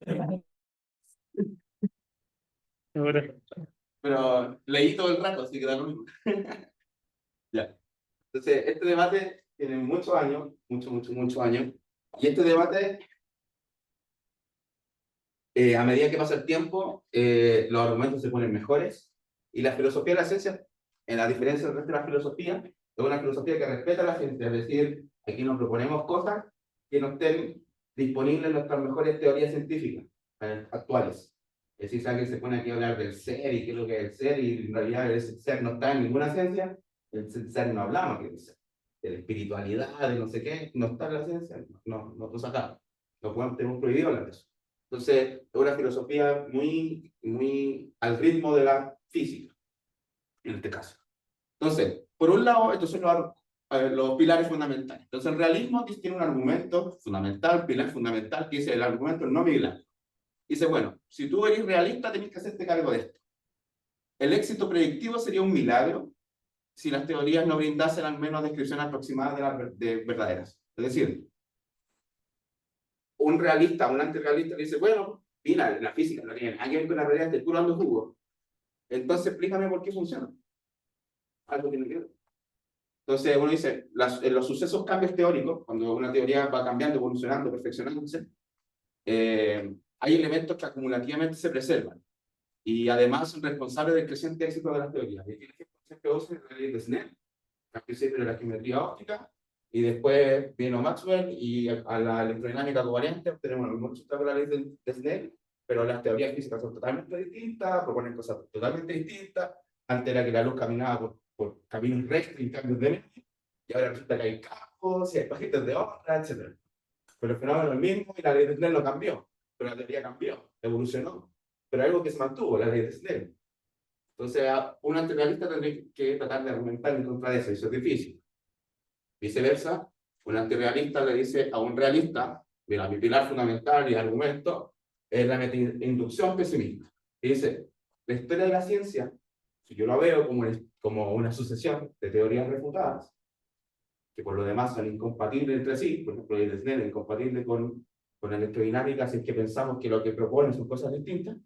Ahora, Pero leí todo el rato, así que da lo mismo. Ya. Entonces, este debate tiene muchos años, muchos años, y este debate, a medida que pasa el tiempo, los argumentos se ponen mejores, y la filosofía de la ciencia, en la diferencia del resto de la filosofía, es una filosofía que respeta a la ciencia, es decir, aquí nos proponemos cosas que no estén disponibles en nuestras mejores teorías científicas actuales. Es decir, si alguien se pone aquí a hablar del ser y qué es lo que es el ser, y en realidad el ser no está en ninguna ciencia, el ser no hablamos del ser, de la espiritualidad, de no sé qué, no está en la ciencia, no lo sacamos, no podemos, tenemos prohibido hablar de eso. Entonces, es una filosofía muy al ritmo de la física, en este caso. Entonces, por un lado, estos son los pilares fundamentales. Entonces, el realismo tiene un argumento fundamental, pilar fundamental, que dice el argumento no milagro. Dice, bueno, si tú eres realista, tenés que hacerte cargo de esto. El éxito predictivo sería un milagro si las teorías no brindasen al menos descripciones aproximadas de verdaderas. Es decir, un realista, un antirrealista le dice, bueno, mira, la física no tiene nada que ver con la realidad, estoy curando jugo. Entonces, explícame por qué funciona. Algo tiene que ver. Entonces, uno dice, en los sucesos cambios teóricos, cuando una teoría va cambiando, evolucionando, perfeccionándose, hay elementos que acumulativamente se preservan y además son responsables del creciente éxito de las teorías. Y aquí el ejemplo siempre usa es la ley de Snell, al principio de la geometría óptica, y después vino Maxwell y a la electrodinámica covariante obtenemos el mismo resultado de la ley de Snell, pero las teorías físicas son totalmente distintas, proponen cosas totalmente distintas. Antes era que la luz caminaba por caminos rectos y cambios de medio, y ahora resulta que hay campos y hay paquetes de onda, etc. Pero el fenómeno es el mismo y la ley de Snell no cambió, pero la teoría cambió, evolucionó. Pero algo que se mantuvo, la ley de Snell. Entonces, un antirrealista tendría que tratar de argumentar en contra de eso, y eso es difícil. Viceversa, un antirrealista le dice a un realista, mira, mi pilar fundamental y argumento es la inducción pesimista. Y dice, la historia de la ciencia, si yo la veo como una sucesión de teorías refutadas, que por lo demás son incompatibles entre sí, por ejemplo, el Snell es incompatible con la electrodinámica, si es que pensamos que lo que proponen son cosas distintas,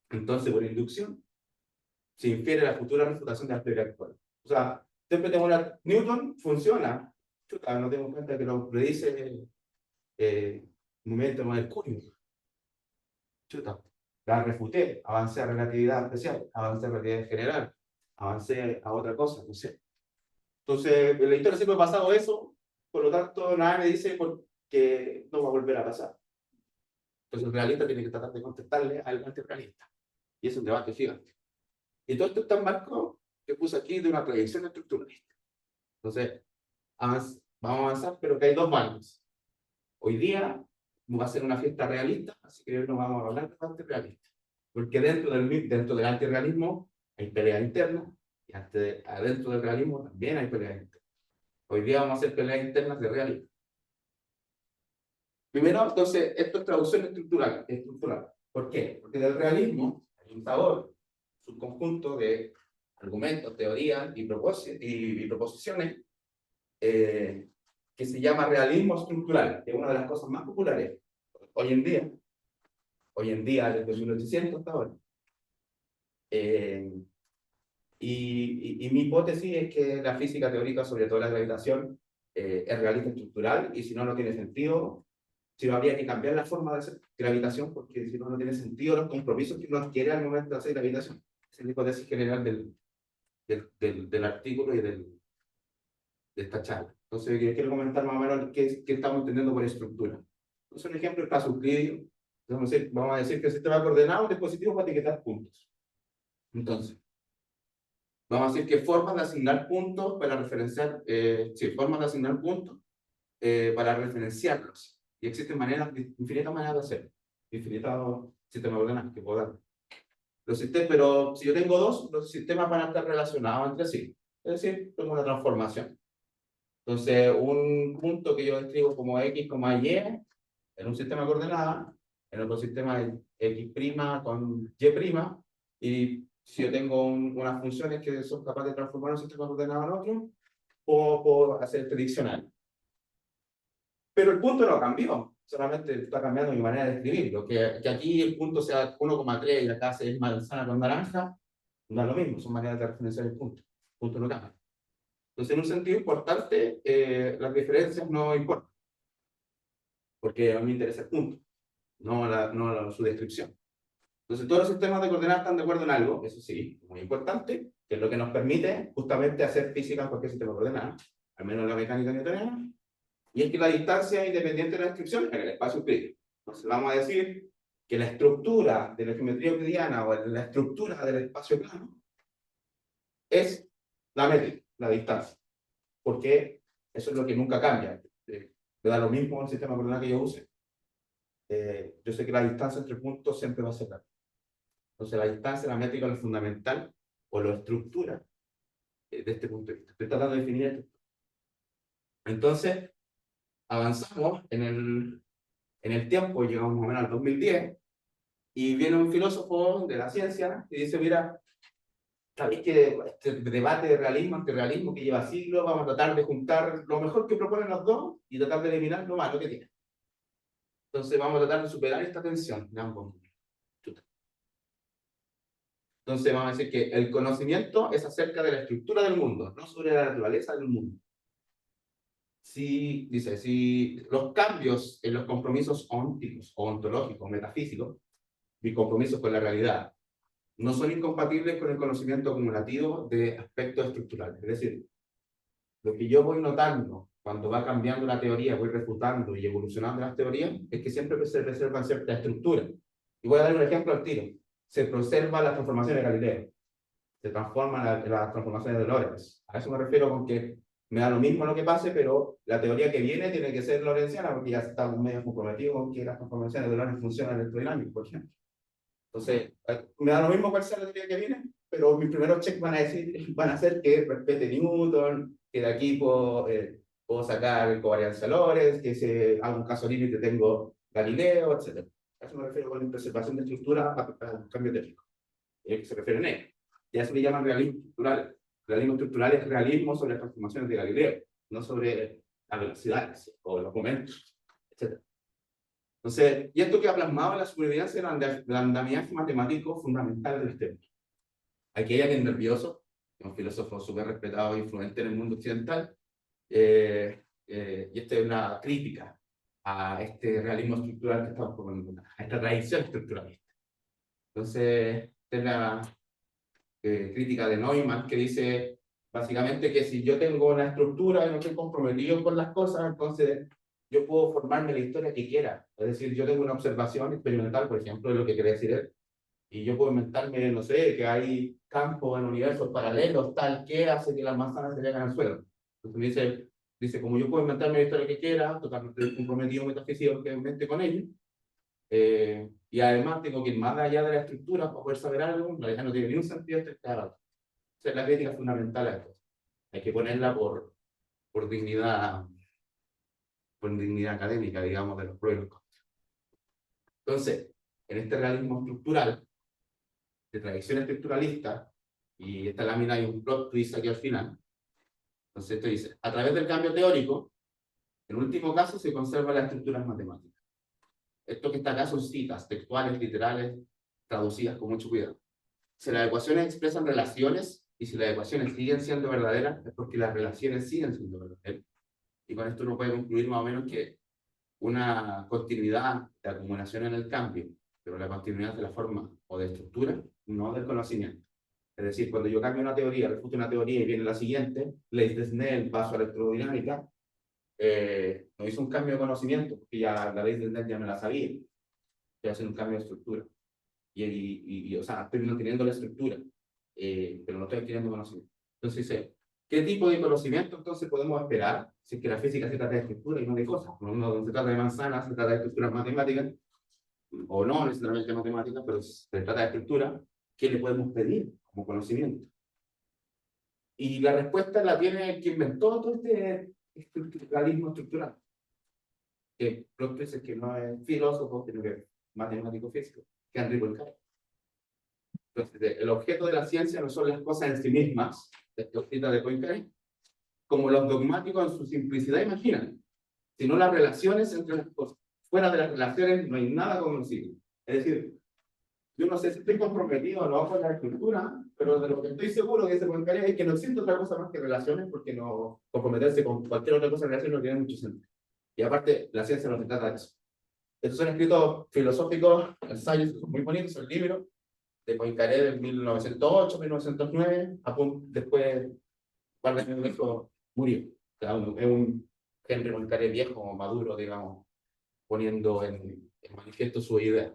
entonces por inducción se infiere la futura refutación de la teoría actual. O sea, siempre tengo Newton funciona, chuta, no tengo en cuenta que lo predice momento de Mercurio, chuta, la refuté, avancé a relatividad especial, avancé a relatividad general, avancé a otra cosa, no sé. Entonces, en la historia siempre ha pasado eso, por lo tanto, nada me dice que no va a volver a pasar. Entonces, el realista tiene que tratar de contestarle al antirrealista. Y es un debate gigante. Y todo esto está en marco que puse aquí de una proyección estructuralista. Entonces, vamos a avanzar, pero que hay dos bandos. Hoy día va a ser una fiesta realista, así que hoy no vamos a hablar de antirrealista. Porque dentro del antirrealismo hay peleas internas, y adentro del realismo también hay peleas internas. Hoy día vamos a hacer peleas internas de realismo. Primero, entonces, esto es traducción estructural. ¿Por qué? Porque del realismo hay un sabor, un conjunto de argumentos, teorías y proposiciones que se llama realismo estructural, que es una de las cosas más populares hoy en día desde 1800 hasta ahora. Y mi hipótesis es que la física teórica, sobre todo la gravitación, es realista estructural, y si no, no tiene sentido. Si no, habría que cambiar la forma de hacer gravitación, porque si no, no tiene sentido los compromisos que uno adquiere al momento de hacer gravitación. Esa es la hipótesis general del artículo y de esta charla. Entonces, quiero comentar más o menos qué estamos entendiendo por estructura. Entonces, un ejemplo, el caso Euclidio. Vamos a decir que el sistema de coordenadas es un dispositivo para etiquetar puntos. Entonces, vamos a decir que formas de asignar puntos para referenciar, formas de asignar puntos para referenciarlos. Y existen infinitas maneras de hacerlo. Infinitos sistemas ordenados que puedo dar. Pero si yo tengo dos, los sistemas van a estar relacionados entre sí. Es decir, tengo una transformación. Entonces, un punto que yo escribo como X, Y, en un sistema de coordenadas, en otro sistema es X' con Y, y si yo tengo unas funciones que son capaces de transformar un sistema ordenado en otro, puedo hacer prediccional. Pero el punto no cambió. O solamente está cambiando mi manera de escribirlo, que aquí el punto sea 1,3 y acá es manzana con naranja, no es lo mismo, son maneras de referenciar el punto no cambia. Entonces, en un sentido importante, las diferencias no importan, porque a mí me interesa el punto, no su descripción. Entonces, todos los sistemas de coordenadas están de acuerdo en algo, eso sí, muy importante, que es lo que nos permite justamente hacer física en cualquier sistema de coordenadas, al menos en la mecánica newtoniana, y es que la distancia independiente de la descripción es el espacio euclidiano. Entonces, vamos a decir que la estructura de la geometría euclidiana o la estructura del espacio plano es la métrica, la distancia, porque eso es lo que nunca cambia. Me da lo mismo el sistema de coordenadas que yo use. Yo sé que la distancia entre puntos siempre va a ser la. Entonces, la distancia, la métrica, lo fundamental o la estructura de este punto de vista. Estoy tratando de definir esto. Entonces, avanzamos en el tiempo, llegamos más o menos al 2010, y viene un filósofo de la ciencia y dice, mira, ¿sabéis que este debate de realismo, antirrealismo que lleva siglos, vamos a tratar de juntar lo mejor que proponen los dos y tratar de eliminar lo malo que tiene? Entonces vamos a tratar de superar esta tensión de ambos. Entonces vamos a decir que el conocimiento es acerca de la estructura del mundo, no sobre la naturaleza del mundo. Si los cambios en los compromisos ónticos, o ontológicos, metafísicos, y compromisos con la realidad, no son incompatibles con el conocimiento acumulativo de aspectos estructurales. Es decir, lo que yo voy notando cuando va cambiando la teoría, voy refutando y evolucionando las teorías, es que siempre se preservan cierta estructura. Y voy a dar un ejemplo al tiro. Se preservan las transformaciones de Galileo. Se transforman las transformaciones de Lorentz. A eso me refiero con que me da lo mismo lo que pase, pero la teoría que viene tiene que ser lorentziana, porque ya estamos medio comprometidos con que las transformaciones de Lorentz funcionan electrodinámicas, por ejemplo. Entonces, me da lo mismo cuál sea la teoría que viene, pero mis primeros checks van a ser que respete Newton, que de aquí puedo sacar covariancia Lorentz, que si hago un caso límite tengo Galileo, etc. A eso me refiero con la preservación de estructura a cambio teórico. ¿A qué se refieren ellos? Y a eso le llaman realismo estructural. Realismo estructural es realismo sobre las transformaciones de Galileo, no sobre las velocidades o los momentos, etc. Entonces, y esto que ha plasmado la supervivencia del andamiaje matemático fundamental del sistema. Aquí hay alguien nervioso, un filósofo súper respetado e influente en el mundo occidental, y esta es una crítica a este realismo estructural que estamos proponiendo, a esta tradición estructuralista. Entonces, esta es la crítica de Neumann, que dice básicamente que si yo tengo una estructura y no estoy comprometido con las cosas, entonces yo puedo formarme la historia que quiera. Es decir, yo tengo una observación experimental, por ejemplo, de lo que quiere decir él, y yo puedo inventarme, no sé, que hay campos en universos paralelos, tal que hace que las manzanas se caigan al suelo. Entonces dice, como yo puedo inventarme la historia que quiera, totalmente comprometido metafísicamente con ello, y además tengo que ir más allá de la estructura para poder saber algo, en realidad no tiene ningún sentido este estado. Esa es la crítica fundamental a esto. Hay que ponerla por dignidad académica, digamos, de los pros y los contras. Entonces, en este realismo estructural, de tradición estructuralista, y esta lámina hay un plot twist aquí al final. Entonces esto dice, a través del cambio teórico, en último caso se conservan las estructuras matemáticas. Esto que está acá son citas textuales, literales, traducidas con mucho cuidado. Si las ecuaciones expresan relaciones, y si las ecuaciones siguen siendo verdaderas, es porque las relaciones siguen siendo verdaderas. Y con esto uno puede concluir más o menos que una continuidad de acumulación en el cambio, pero la continuidad de la forma o de estructura, no del conocimiento. Es decir, cuando yo cambio una teoría, refuto una teoría y viene la siguiente, ley de Snell, paso a electrodinámica, no hizo un cambio de conocimiento, porque ya la ley de Snell ya me la sabía. Estoy haciendo un cambio de estructura. O sea, estoy manteniendo la estructura, pero no estoy adquiriendo conocimiento. Entonces dice, ¿qué tipo de conocimiento entonces podemos esperar si es que la física se trata de estructura y no de cosas? No se trata de manzanas, se trata de estructuras matemáticas, o no necesariamente matemáticas, pero se trata de estructura. ¿Qué le podemos pedir como conocimiento? Y la respuesta la tiene quien inventó todo este estructuralismo estructural. Que es que no es filósofo, sino que es matemático físico, que es Henri Poincaré. Entonces, el objeto de la ciencia no son las cosas en sí mismas, esta cita de Poincaré, como los dogmáticos en su simplicidad imaginan, sino las relaciones entre las cosas. fuera de las relaciones no hay nada conocido. Es decir, yo no sé si estoy comprometido o no con la escritura, pero de lo que estoy seguro que se comunicaría es que no existe otra cosa más que relaciones, porque no comprometerse con cualquier otra cosa en relación no tiene mucho sentido. Y aparte, la ciencia no se trata de eso. Estos son escritos filosóficos, ensayos muy bonitos, el libro de Poincaré de 1908, 1909, después, par de años después, murió. O sea, es un Henry Poincaré viejo, maduro, digamos, poniendo en manifiesto su idea.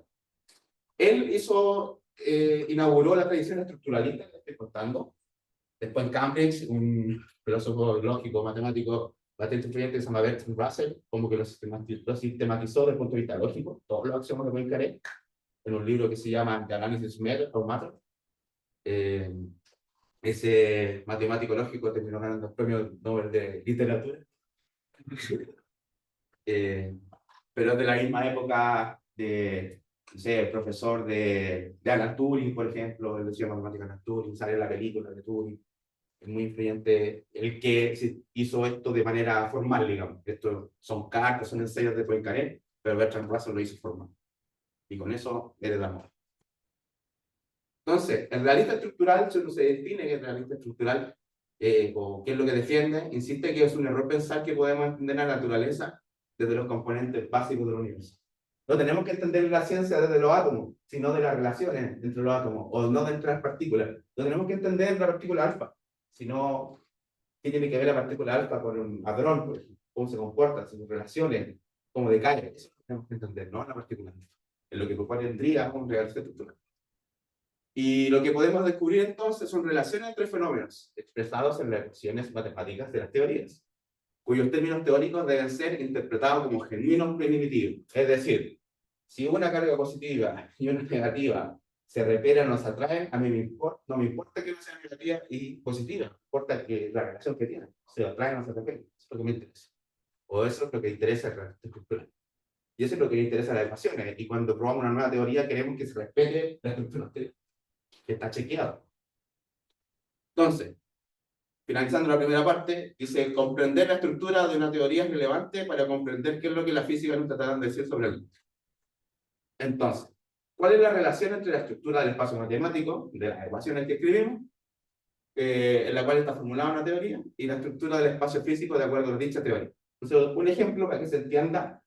Él inauguró la tradición estructuralista que estoy contando. Después en Cambridge, un filósofo lógico, matemático bastante influyente que se llama Bertrand Russell, como que lo sistematizó desde el punto de vista lógico, todos los axiomas de Poincaré, en un libro que se llama The Analysis of Matter. Ese matemático lógico terminó ganando el premio Nobel de Literatura. Pero es de la misma época de, no sé, el profesor de Alan Turing, por ejemplo, el decía matemática Alan Turing, sale la película de Turing. Es muy influyente el que hizo esto de manera formal, digamos. Esto son cartas, son ensayos de Poincaré, pero Bertrand Russell lo hizo formal. Y con eso heredamos. Entonces, el realista estructural se define que es realista estructural, o qué es lo que defiende, insiste que es un error pensar que podemos entender la naturaleza desde los componentes básicos del universo. No tenemos que entender la ciencia desde los átomos, sino de las relaciones entre los átomos, o no de las partículas. No tenemos que entender la partícula alfa, sino qué tiene que ver la partícula alfa con un hadrón, por ejemplo, cómo se comporta, sus relaciones, cómo decae. Eso tenemos que entender, no la partícula alfa. En lo que tendría un realista estructural. Y lo que podemos descubrir entonces son relaciones entre fenómenos expresados en las ecuaciones matemáticas de las teorías, cuyos términos teóricos deben ser interpretados como genuinos primitivos. Es decir, si una carga positiva y una negativa se repelan o se atraen, a mí no me importa que no sea negativa y positiva, me importa que la relación que tienen, se atraen o se repelen. Eso es lo que me interesa. O eso es lo que interesa a la estructura. Y eso es lo que le interesa a las ecuaciones. Y cuando probamos una nueva teoría, queremos que se respete la estructura anterior, que está chequeado. Entonces, finalizando la primera parte, dice, comprender la estructura de una teoría es relevante para comprender qué es lo que la física nos está tratando de decir sobre el mundo. Entonces, ¿cuál es la relación entre la estructura del espacio matemático, de las ecuaciones que escribimos, en la cual está formulada una teoría, y la estructura del espacio físico de acuerdo a dicha teoría? Entonces, un ejemplo para que se entienda,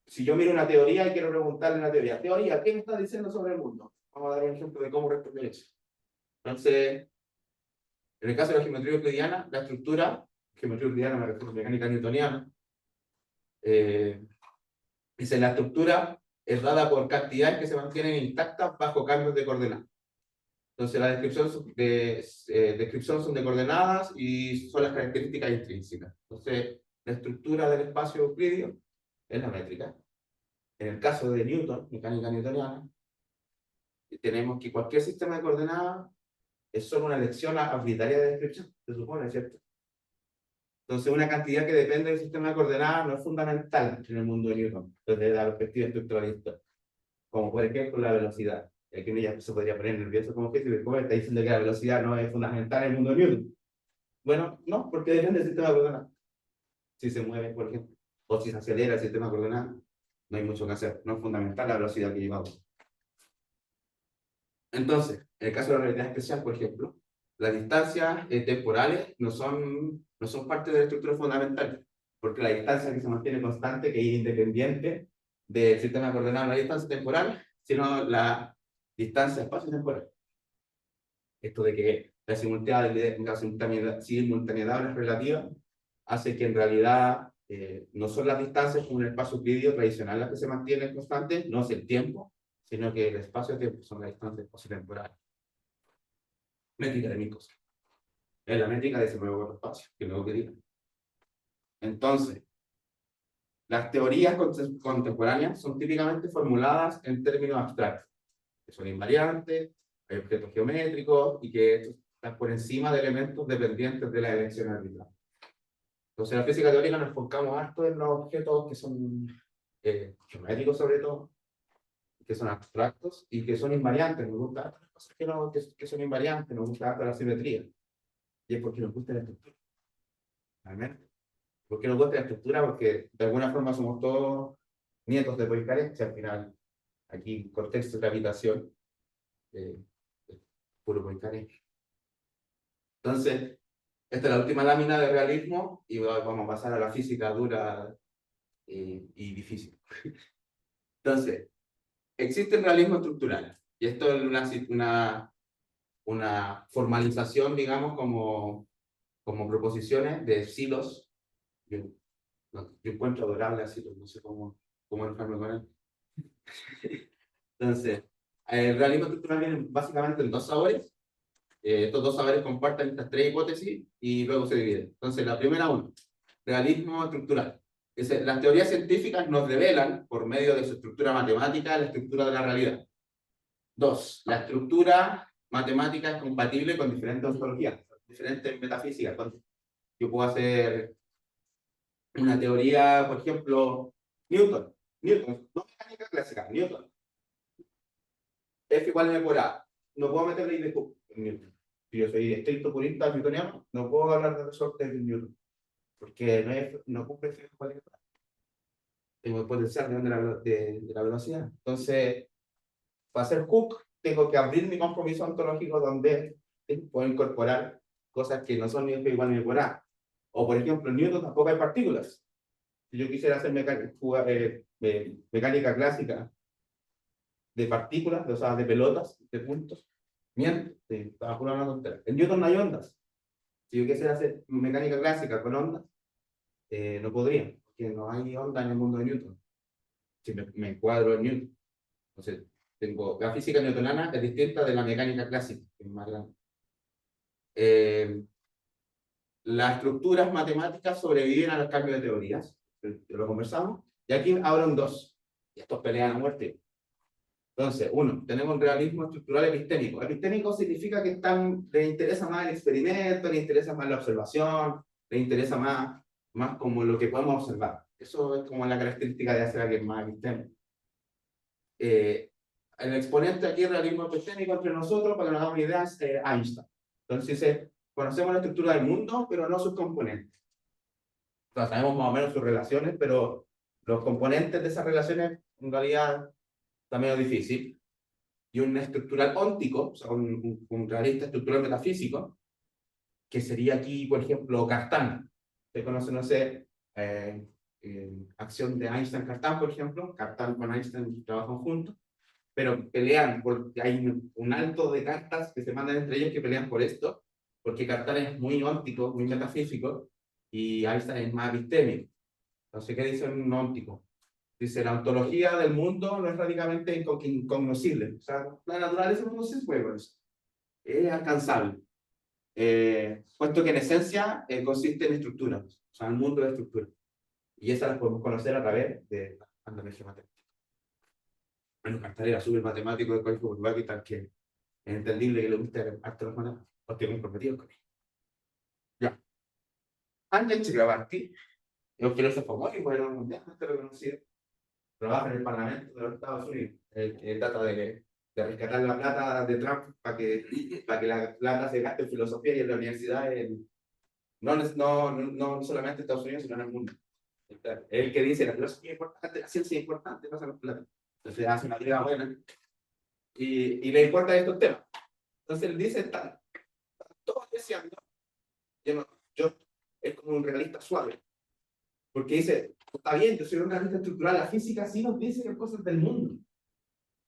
si yo miro una teoría y quiero preguntarle a la teoría, ¿qué me está diciendo sobre el mundo? Vamos a dar un ejemplo de cómo responder eso. Entonces, en el caso de la geometría euclidiana, la estructura, geometría euclidiana me refiero a mecánica newtoniana, dice la estructura es dada por cantidades que se mantienen intactas bajo cambios de coordenadas. Entonces la descripción son de coordenadas y son las características intrínsecas. Entonces la estructura del espacio euclidio es la métrica. En el caso de Newton, mecánica newtoniana, tenemos que cualquier sistema de coordenadas es solo una lección arbitraria de descripción, se supone, ¿cierto? Entonces, una cantidad que depende del sistema de coordenadas no es fundamental en el mundo de Newton, desde la perspectiva estructuralista, como por ejemplo la velocidad. Aquí uno ya se podría poner nervioso como físico, y como está diciendo que la velocidad no es fundamental en el mundo de Newton. Bueno, no, porque depende del sistema de coordenadas. Si se mueve, por ejemplo, o si se acelera el sistema de coordenadas, no hay mucho que hacer. No es fundamental la velocidad que llevamos. Entonces, en el caso de la relatividad especial, por ejemplo, las distancias temporales no son parte de la estructura fundamental, porque la distancia que se mantiene constante, que es independiente del sistema de coordenadas, no es la distancia temporal, sino la distancia espacio-temporal. Esto de que la simultaneidad es relativa, hace que en realidad no son las distancias como en el espacio euclidio tradicional las que se mantienen constantes, no es el tiempo, sino que el espacio-tiempo son las distancias espacio-temporales. Métrica de mil cosas. Es la métrica de ese nuevo espacio, que luego que diga. Entonces, las teorías contemporáneas son típicamente formuladas en términos abstractos, que son invariantes, hay objetos geométricos y que están por encima de elementos dependientes de la elección arbitral. Entonces, en la física teórica nos enfocamos harto en los objetos que son geométricos, sobre todo, que son abstractos y que son invariantes. Nos gusta las cosas que son invariantes, nos gusta la simetría. Y es porque nos gusta la estructura. ¿Realmente? ¿Por qué nos gusta la estructura? Porque de alguna forma somos todos nietos de Poincaré, que al final, aquí, contexto de gravitación, eh, puro Poincaré. Entonces, esta es la última lámina de realismo y vamos a pasar a la física dura y difícil. Entonces, existe el realismo estructural, y esto es una formalización, digamos, como proposiciones de silos. Yo, yo encuentro adorable a Silos, no sé cómo enojarme con él. Entonces, el realismo estructural viene básicamente en dos sabores. Estos dos saberes comparten estas tres hipótesis y luego se dividen. Entonces, la primera, realismo estructural. Las teorías científicas nos revelan, por medio de su estructura matemática, la estructura de la realidad. Dos, la estructura matemática es compatible con diferentes ontologías, diferentes metafísicas. Yo puedo hacer una teoría, por ejemplo, Newton, no mecánica clásica, Newton. F igual a M por A. No puedo meter ley de Hooke en Newton. Si yo soy estricto purista newtoniano, no puedo hablar de resortes de Newton, porque no cumple F igual a M por A. Tengo el potencial de la velocidad. Entonces, para hacer Hooke, tengo que abrir mi compromiso ontológico donde puedo incorporar cosas que no son ni F igual a M por A. O, por ejemplo, en Newton tampoco hay partículas. Si yo quisiera hacer mecánica clásica de partículas, o sea, de pelotas, de puntos, miento, estaba pura una tontera. En Newton no hay ondas. Si yo quisiera hacer mecánica clásica con ondas, no podría, porque no hay onda en el mundo de Newton. Si me encuadro en Newton. Entonces, la física newtoniana es distinta de la mecánica clásica, que es más grande. Las estructuras matemáticas sobreviven a los cambios de teorías, lo conversamos, y aquí abren dos, y estos pelean a muerte. Entonces, uno, tenemos un realismo estructural epistémico. Epistémico significa que le interesa más el experimento, le interesa más la observación, le interesa más como lo que podemos observar. Eso es como la característica de hacer alguien más epistémico. El exponente aquí del realismo epistémico entre nosotros, para que nos hagamos una idea, es Einstein. Entonces, conocemos la estructura del mundo, pero no sus componentes. Entonces, sabemos más o menos sus relaciones, pero los componentes de esas relaciones, en realidad, está medio difícil. Y un estructural óntico, o sea, un realista estructural metafísico, que sería aquí, por ejemplo, Cartán. Usted conoce, no sé, acción de Einstein-Cartán, por ejemplo. Cartán con Einstein trabajan juntos, pero pelean porque hay un alto de cartas que se mandan entre ellos que pelean por esto, porque Cartán es muy óntico, muy metafísico, y Einstein es más epistémico. Entonces, ¿qué dice un óntico? Dice, la ontología del mundo no es radicalmente incognoscible. O sea, la naturaleza no se puede por eso. Es alcanzable. Puesto que en esencia consiste en estructuras. O sea, el mundo de estructuras. Y esas las podemos conocer a través de la analogía matemática. Bueno, Cartán era súper matemático de colegio urbano y tal que es entendible que le guste harto las matemáticas. O estoy comprometido con él. Ya. Andrzej Czechowski es un filósofo muy bueno, mundialmente reconocido. Trabaja en el Parlamento de los Estados Unidos. Trata de rescatar la plata de Trump para que la plata se gaste en filosofía y en la universidad, no solamente en Estados Unidos, sino en el mundo. El que dice la filosofía es importante, la ciencia es importante, pasa con plata. Entonces hace una vida buena y le importan estos temas. Entonces él dice, están todos deseando, yo es como un realista suave, porque dice, está bien, yo soy un realista estructural, la física sí nos dice que cosas del mundo,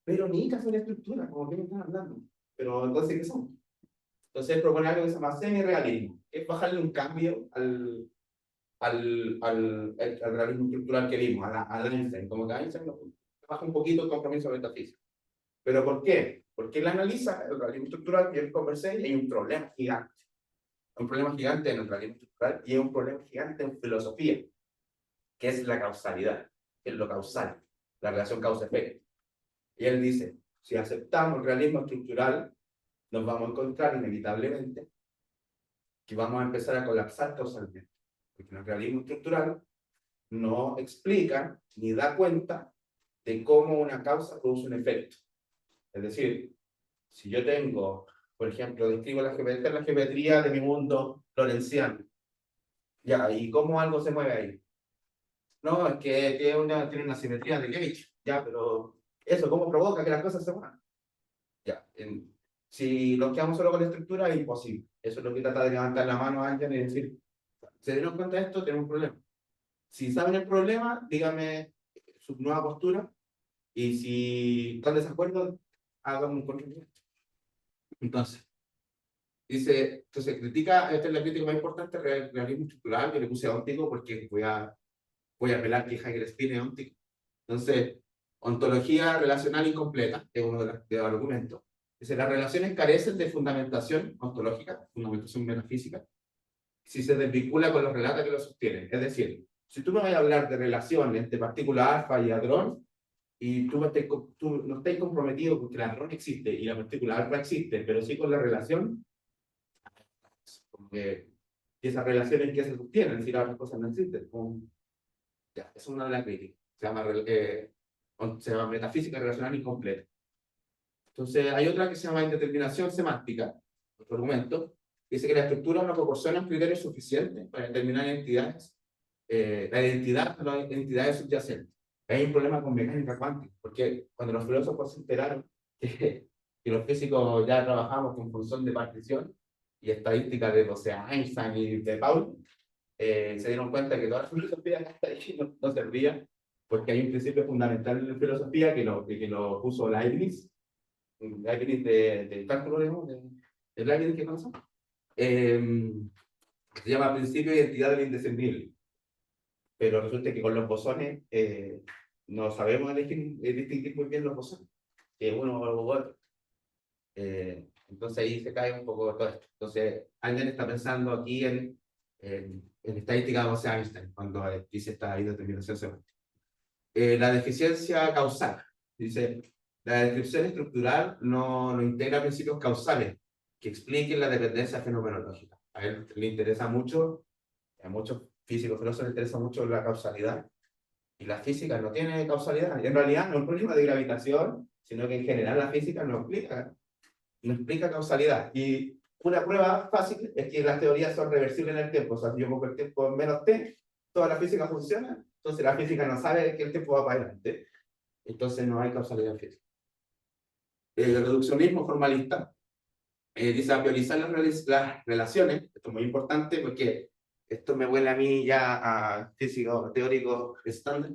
pero ni son estructura, como que me están hablando. Pero entonces, ¿qué son? Entonces él propone algo que se llama semi-realismo, que es bajarle un cambio al realismo estructural que vimos, a Einstein, como que Einstein baja un poquito el compromiso metafísico. ¿Pero por qué? Porque él analiza el realismo estructural, que yo conversé, y hay un problema gigante. Un problema gigante en el realismo estructural y hay un problema gigante en filosofía, que es la causalidad, que es lo causal, la relación causa-efecto. Y él dice, si aceptamos el realismo estructural, nos vamos a encontrar inevitablemente que vamos a empezar a colapsar causalmente. Porque el realismo estructural no explica ni da cuenta de cómo una causa produce un efecto. Es decir, si yo tengo, por ejemplo, describo la geometría de mi mundo lorenciano, ya, ¿y cómo algo se mueve ahí? No, es que tiene una simetría de gauge, ya, pero eso, ¿cómo provoca que las cosas se muevan? Ya, si nos quedamos solo con la estructura, es imposible. Eso es lo que trata de levantar la mano a alguien y decir, ¿se dieron cuenta de esto? Tenemos un problema. Si saben el problema, díganme su nueva postura, y si están de desacuerdo, hagan un contrapunto. Entonces critica, esta es la crítica más importante del realismo estructural, que le puse a óptico porque voy a apelar que Heidegger es óptico. Entonces, ontología relacional incompleta, es uno de los argumentos. Dice, las relaciones carecen de fundamentación ontológica, fundamentación metafísica, si se desvincula con los relatos que lo sostienen. Es decir, si tú me vas a hablar de relaciones de partícula alfa y hadrón, y tú no estás comprometido con que el hadrón existe y la partícula alfa existe, pero sí con la relación, como que esas relaciones que se sostienen, si las otras cosas no existen. Ya, es una de las críticas. Se llama metafísica relacional incompleta. Entonces, hay otra que se llama indeterminación semántica, otro argumento, que dice que la estructura no proporciona un criterio suficiente para determinar identidades, la identidad de las entidades subyacentes. Hay un problema con mecánica cuántica, porque cuando los filósofos se enteraron que los físicos ya trabajamos con función de partición y estadística de, o sea, Einstein y de Paul, se dieron cuenta que toda la filosofía que está ahí no servía, porque hay un principio fundamental en la filosofía que lo puso Leibniz de cálculo, digamos, de Leibniz que conocemos, se llama principio de identidad del indescendible. Pero resulta que con los bosones no sabemos distinguir muy bien los bosones, que uno o otro. Entonces ahí se cae un poco todo esto. Entonces, alguien está pensando aquí en estadística de Bose-Einstein, cuando dice esta indeterminación semántica. La deficiencia causal. Dice, la descripción estructural no integra principios causales que expliquen la dependencia fenomenológica. A él le interesa mucho, a muchos físicos filósofos les interesa mucho la causalidad, y la física no tiene causalidad. Y en realidad no es un problema de gravitación, sino que en general la física no explica causalidad. Y una prueba fácil es que las teorías son reversibles en el tiempo. O sea, si yo pongo el tiempo en menos t, toda la física funciona, entonces la física no sabe que el tiempo va para adelante. Entonces no hay causalidad física. El reduccionismo formalista dice a priorizar las relaciones. Esto es muy importante porque esto me huele a mí ya a físico teórico estándar.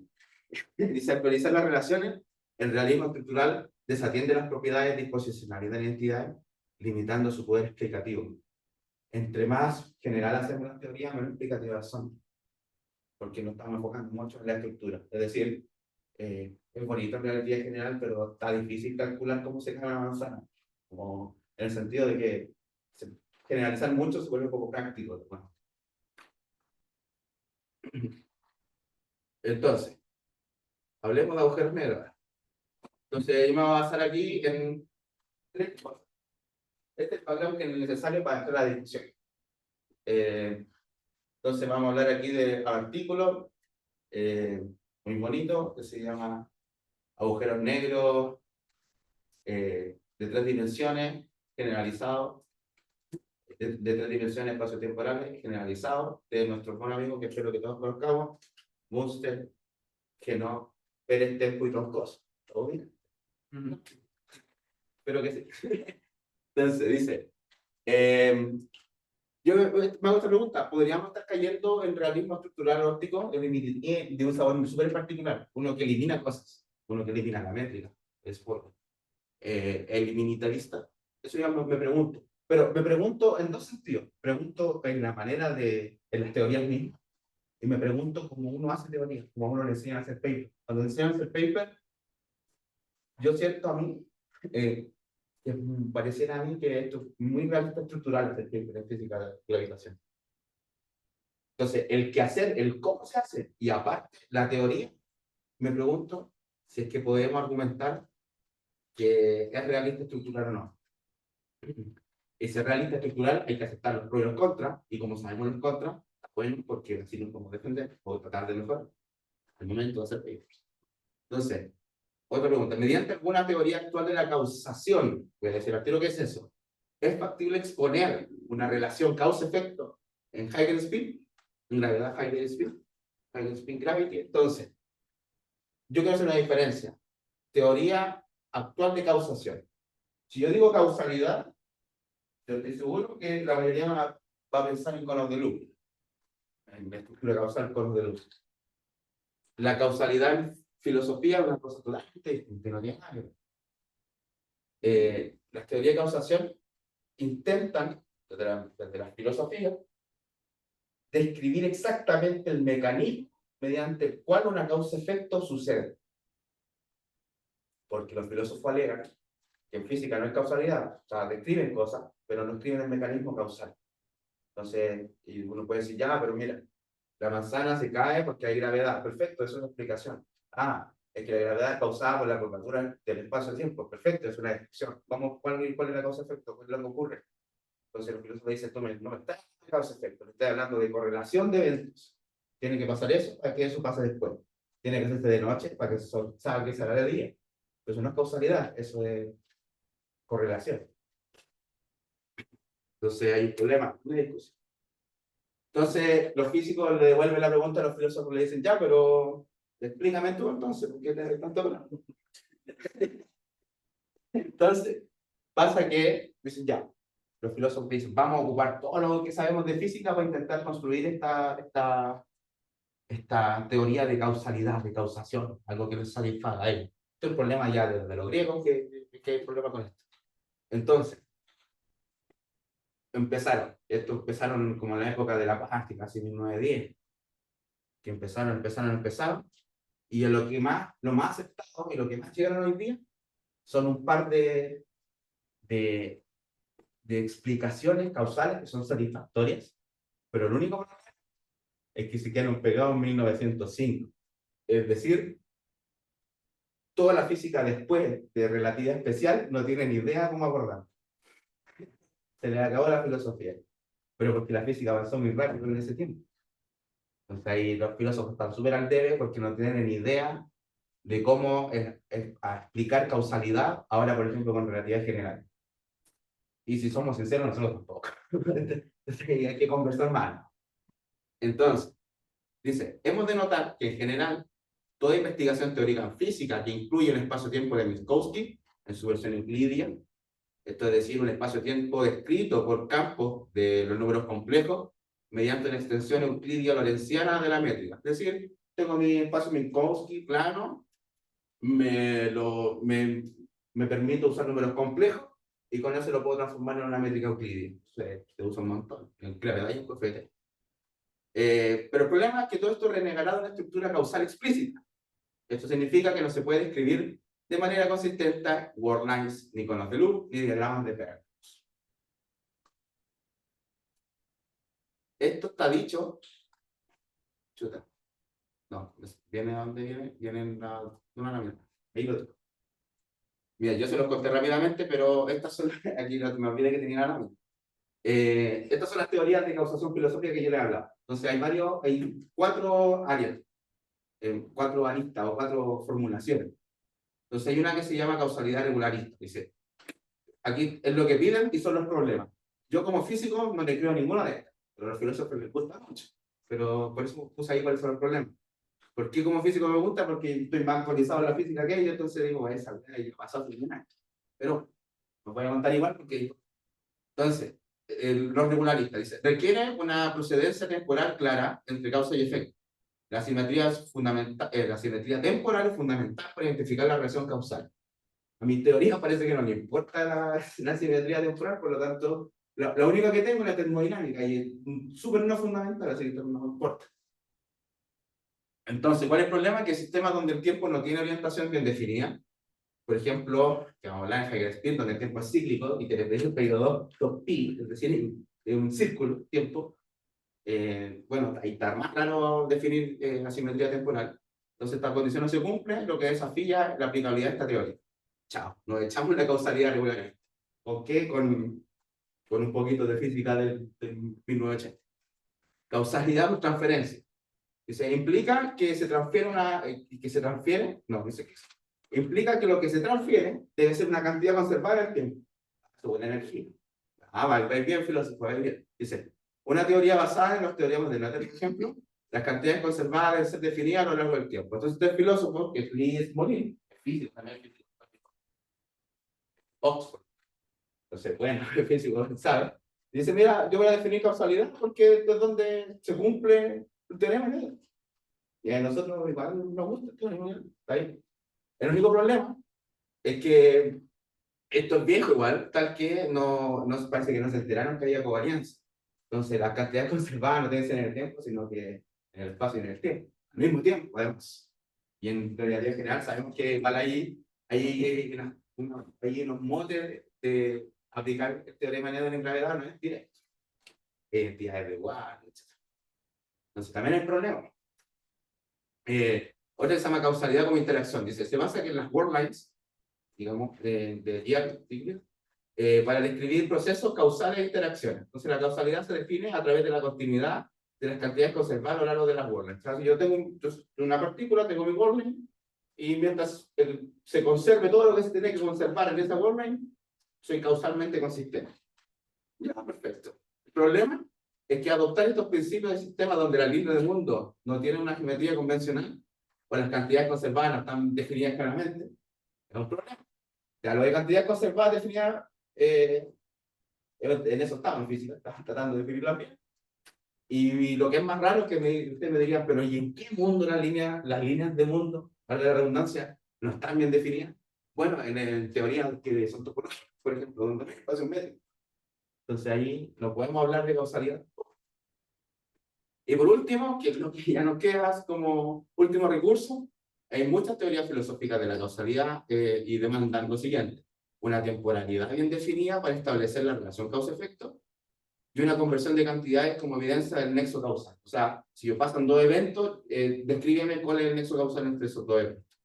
Dice a priorizar las relaciones, el realismo estructural desatiende las propiedades disposicionales de la entidad, limitando su poder explicativo. Entre más general hacemos las teorías, menos explicativas son, porque no estamos enfocando mucho en la estructura. Es decir, es bonito en la teoría general, pero está difícil calcular cómo se cae una manzana. Como en el sentido de que generalizar mucho se vuelve un poco práctico. Bueno. Entonces, hablemos de agujeros negros. Entonces, yo me voy a basar aquí en tres cosas. Este es el background que es necesario para hacer la discusión. Entonces, vamos a hablar aquí de artículos muy bonito que se llama agujeros negros de tres dimensiones, generalizados, de tres dimensiones espaciotemporales, generalizados, de nuestro buen amigo que espero que todos conozcamos, Munster, Genot, Pérez, Tempo y Troncoso. ¿Todo bien? Espero que sí. Entonces, dice, yo me hago esta pregunta, ¿podríamos estar cayendo en realismo estructural óptico de un sabor súper particular? Uno que elimina cosas, uno que elimina la métrica, es por eliminarista. Eso ya me pregunto. Pero me pregunto en dos sentidos. Pregunto en la manera en las teorías mismas, y me pregunto cómo uno hace teoría, cómo uno le enseña a hacer paper. Cuando le enseñan a hacer paper, yo siento a mí, que pareciera a mí que esto es muy realista estructural hacer paper en física de gravitación. Entonces, el qué hacer, el cómo se hace, y aparte la teoría, me pregunto si es que podemos argumentar que es realista estructural o no. Ese realista estructural hay que aceptar los pros y los contras, y como sabemos los contras, bueno, porque así nos podemos defender o tratar de mejorar al momento de hacer papers. Entonces, otra pregunta, mediante alguna teoría actual de la causación, voy a decir al tiro, ¿qué es eso? ¿Es factible exponer una relación causa-efecto en Heidegger-Speed? ¿En gravedad Heidegger-Speed? Spin gravity. Entonces, yo quiero hacer una diferencia. Teoría actual de causación. Si yo digo causalidad, yo estoy seguro que la mayoría va a pensar en conos de luz. En la estructura causal, conos de luz. La causalidad en filosofía es una cosa totalmente distinta, no tiene nada que ver. Las teorías de causación intentan, desde la filosofía, describir exactamente el mecanismo mediante el cual una causa-efecto sucede. Porque los filósofos alegan que en física no hay causalidad, o sea, describen cosas, pero no escriben el mecanismo causal. Entonces, y uno puede decir, ya, pero mira, la manzana se cae porque hay gravedad. Perfecto, eso es una explicación. Ah, es que la gravedad es causada por la curvatura del espacio-tiempo. Perfecto, es una descripción. Vamos, ¿cuál es la causa-efecto? ¿Qué es lo que ocurre? Entonces los filósofos dicen, no me está hablando de causa-efecto, me está hablando de correlación de eventos. Tiene que pasar eso para que eso pase después. Tiene que hacerse de noche para que el sol salga y salga de día. Pero eso no es causalidad, eso es correlación. Entonces hay un problema, una discusión. Entonces los físicos le devuelven la pregunta a los filósofos, le dicen, ya, pero explícame tú entonces, ¿por qué te tanto hablando? Entonces pasa que dicen, ya, los filósofos dicen, vamos a ocupar todo lo que sabemos de física para intentar construir esta teoría de causalidad, de causación, algo que les satisfaga a ellos. Este es el problema ya de los griegos, que hay problema con esto. Entonces, empezaron como en la época de la plástica, así 1910, que empezaron, y en lo más aceptado y lo que más llegaron hoy día son un par de explicaciones causales que son satisfactorias, pero el único problema es que se quedaron pegados en 1905. Es decir, toda la física después de relatividad especial no tiene ni idea cómo abordar. Se le acabó la filosofía, pero porque la física avanzó muy rápido en ese tiempo. Entonces ahí los filósofos están súper al debe porque no tienen ni idea de cómo explicar causalidad, ahora por ejemplo con relatividad general. Y si somos sinceros, nosotros tampoco. Entonces hay que conversar más. Entonces, dice, hemos de notar que en general toda investigación teórica en física que incluye un espacio-tiempo de Minkowski en su versión euclidia, esto es decir, un espacio-tiempo descrito por campos de los números complejos mediante una extensión euclidia lorentziana de la métrica. Es decir, tengo mi espacio Minkowski plano, me permito usar números complejos y con eso lo puedo transformar en una métrica euclidia. Se usa un montón, en gravedad y en cohete. Pero el problema es que todo esto renegará de una estructura causal explícita. Esto significa que no se puede escribir de manera consistente worldlines, ni conos de luz, ni diagramas de Peirce. Esto está dicho. Chuta. No, viene a donde viene, viene en la mierda. Ahí lo tengo. Mira, yo se los conté rápidamente, pero estas son, aquí me olvidé que tenía la mente. Estas son las teorías de causación filosófica que yo les he hablado. Entonces hay 4 áreas, 4 aristas o 4 formulaciones. Entonces hay una que se llama causalidad regularista. Dice, aquí es lo que piden y son los problemas. Yo como físico no le creo a ninguna de estas, pero a los filósofos les gusta mucho. Pero por eso puse ahí cuáles son los problemas. ¿Por qué como físico me gusta? Porque estoy más actualizado en la física que ellos, entonces digo, esa ya pasó hace un año. Pero me voy a contar igual porque... Entonces, los regularistas dice, requiere una procedencia temporal clara entre causa y efecto. La simetría temporal es fundamental para identificar la relación causal. A mi teoría parece que no le importa la simetría temporal, por lo tanto, la única que tengo es la termodinámica y es súper no fundamental, así que no me importa. Entonces, ¿cuál es el problema? Que sistemas donde el tiempo no tiene orientación bien definida, por ejemplo, que vamos a hablar en Heisenberg, donde el tiempo es cíclico y que desde el periodo 2pi, es decir, es un círculo, tiempo, bueno, ahí está más claro definir la simetría temporal. Entonces, esta condición no se cumple, lo que desafía la aplicabilidad de esta teoría. Chao, nos echamos la causalidad regular. ¿Con qué? Con un poquito de física del 1980. Causalidad por transferencia. Dice, implica que se transfiere implica que lo que se transfiere debe ser una cantidad conservada en el tiempo. Según la energía. Va bien, filósofo, va bien. Dice, una teoría basada en los teoremas de Noether, por ejemplo, las cantidades conservadas deben ser definidas a lo largo del tiempo. Entonces, este filósofo, que es Lee Smolin, es físico también, Oxford. Entonces, bueno, el físico sabe. Dice, mira, yo voy a definir causalidad porque es donde se cumple el teorema de Gödel. Y a nosotros igual nos gusta el teorema de Gödel. Está ahí. El único problema es que esto es viejo igual, tal que no parece que no se enteraron que había covarianza. Entonces, las cantidades conservadas no tienen que ser en el tiempo, sino que en el espacio y en el tiempo. Al mismo tiempo, además. Y en teoría general sabemos que igual hay unos motes de aplicar el teorema de Gödel en gravedad, no es directo. Entidades de Watt, etc. Entonces, también hay problema. Otra que se llama causalidad como interacción. Dice, se basa en las worldlines, digamos, de Stiglitz, para describir procesos causales e interacciones. Entonces, la causalidad se define a través de la continuidad de las cantidades conservadas a lo largo de las worldlines. O sea, si yo tengo una partícula, tengo mi worldline, y mientras se conserve todo lo que se tiene que conservar en esa worldline, soy causalmente consistente. Ya, perfecto. El problema es que adoptar estos principios de sistema donde las líneas del mundo no tienen una geometría convencional, o las cantidades conservadas no están definidas claramente, es un problema. Ya lo de cantidades conservadas definidas, en eso estamos en física, estamos tratando de definirlas bien. Y lo que es más raro es que ustedes me dirían, pero ¿y en qué mundo las líneas de mundo, para la redundancia, no están bien definidas? Bueno, en teorías que son topológicas, por ejemplo, donde no hay espacio medio. Entonces ahí no podemos hablar de causalidad. Y por último, que es lo que ya nos queda como último recurso, hay muchas teorías filosóficas de la causalidad y demandan lo siguiente: una temporalidad bien definida para establecer la relación causa-efecto y una conversión de cantidades como evidencia del nexo causal. O sea, si yo pasan dos eventos, descríbeme cuál es el nexo causal entre esos dos eventos.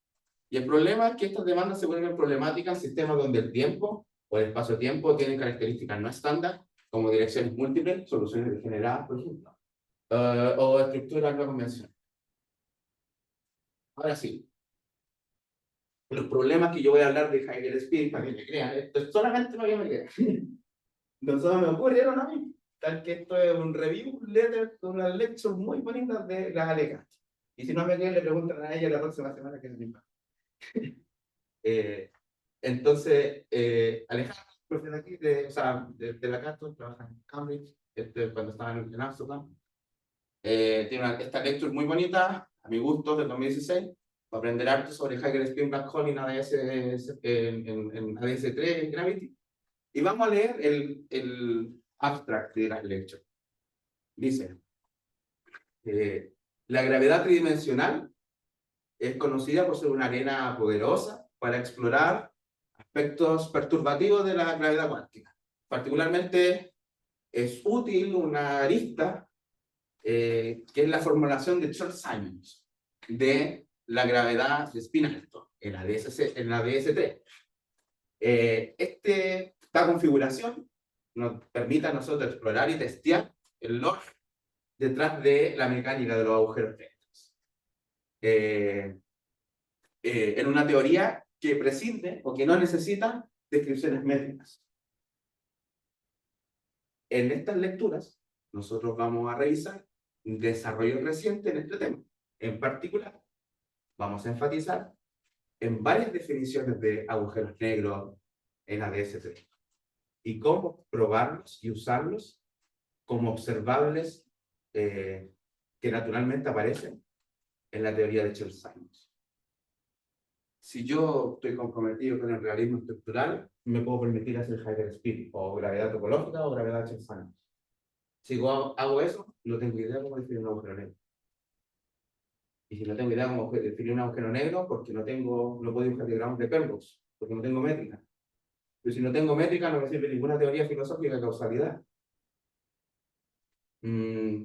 Y el problema es que estas demandas se vuelven problemáticas en sistemas donde el tiempo o el espacio-tiempo tienen características no estándar, como direcciones múltiples, soluciones degeneradas, por ejemplo, o estructuras no convencionales. Ahora sí, los problemas que yo voy a hablar de Heidegger-Speed, para que me crean, esto es solamente para que me crean. No solo me ocurrieron a mí, tal que esto es un review letter de unas lectures muy bonitas de las Alekas. Y si no me creen, le preguntan a ella la próxima semana que es misma. Entonces, Alejandro, profe de aquí, o sea, de la Carton, trabaja en Cambridge, cuando estaba en Amsterdam. Tiene esta lecture muy bonita, a mi gusto, del 2016, para aprender harto sobre Heidegger Spin Black Hole en ADS, en ADS3, en Gravity. Y vamos a leer el abstract de la lecture. Dice, la gravedad tridimensional es conocida por ser una arena poderosa para explorar aspectos perturbativos de la gravedad cuántica. Particularmente es útil una arista que es la formulación de Chern-Simons de la gravedad de spin alto en la DS3. Esta configuración nos permite a nosotros explorar y testear el log detrás de la mecánica de los agujeros negros. En una teoría que prescinde o que no necesita descripciones métricas. En estas lecturas, nosotros vamos a revisar un desarrollo reciente en este tema. En particular, vamos a enfatizar en varias definiciones de agujeros negros en ADS3 y cómo probarlos y usarlos como observables que naturalmente aparecen en la teoría de Chern-Simons. Si yo estoy comprometido con el realismo estructural, me puedo permitir hacer Heidegger-Speed, o gravedad topológica, o gravedad Chern-Simons. Si hago eso, no tengo idea cómo definir un agujero negro. Y si no tengo idea cómo definir un agujero negro, porque no puedo dibujar diagramas de Penrose, porque no tengo métrica. Pero si no tengo métrica, no me sirve ninguna teoría filosófica de causalidad.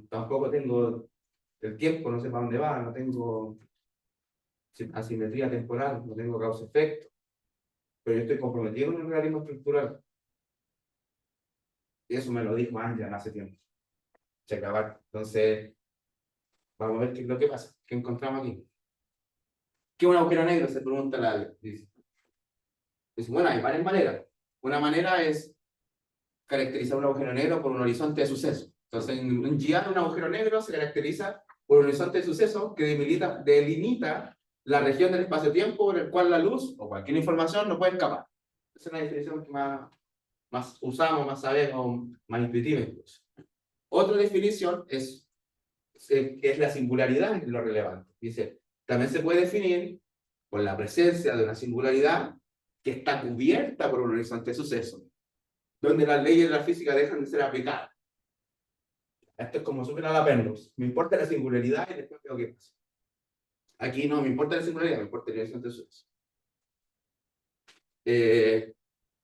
Tampoco tengo el tiempo, no sé para dónde va, no tengo asimetría temporal, no tengo causa-efecto. Pero yo estoy comprometido en el realismo estructural. Y eso me lo dijo Angela hace tiempo. Entonces, vamos a ver qué es lo que pasa, qué encontramos aquí. ¿Qué es un agujero negro? Se pregunta la dice. Bueno, hay varias maneras. Una manera es caracterizar un agujero negro por un horizonte de suceso. Entonces, en GR un agujero negro se caracteriza por un horizonte de suceso que delimita la región del espacio-tiempo por el cual la luz o cualquier información no puede escapar. Esa es una definición que más usamos, más sabemos, más intuitiva incluso. Otra definición que es la singularidad en lo relevante. Dice, también se puede definir por la presencia de una singularidad que está cubierta por un horizonte de suceso, donde las leyes de la física dejan de ser aplicadas. Esto es como superar a Penrose. Me importa la singularidad y después veo qué pasa. Aquí no me importa la singularidad, me importa el horizonte de suceso.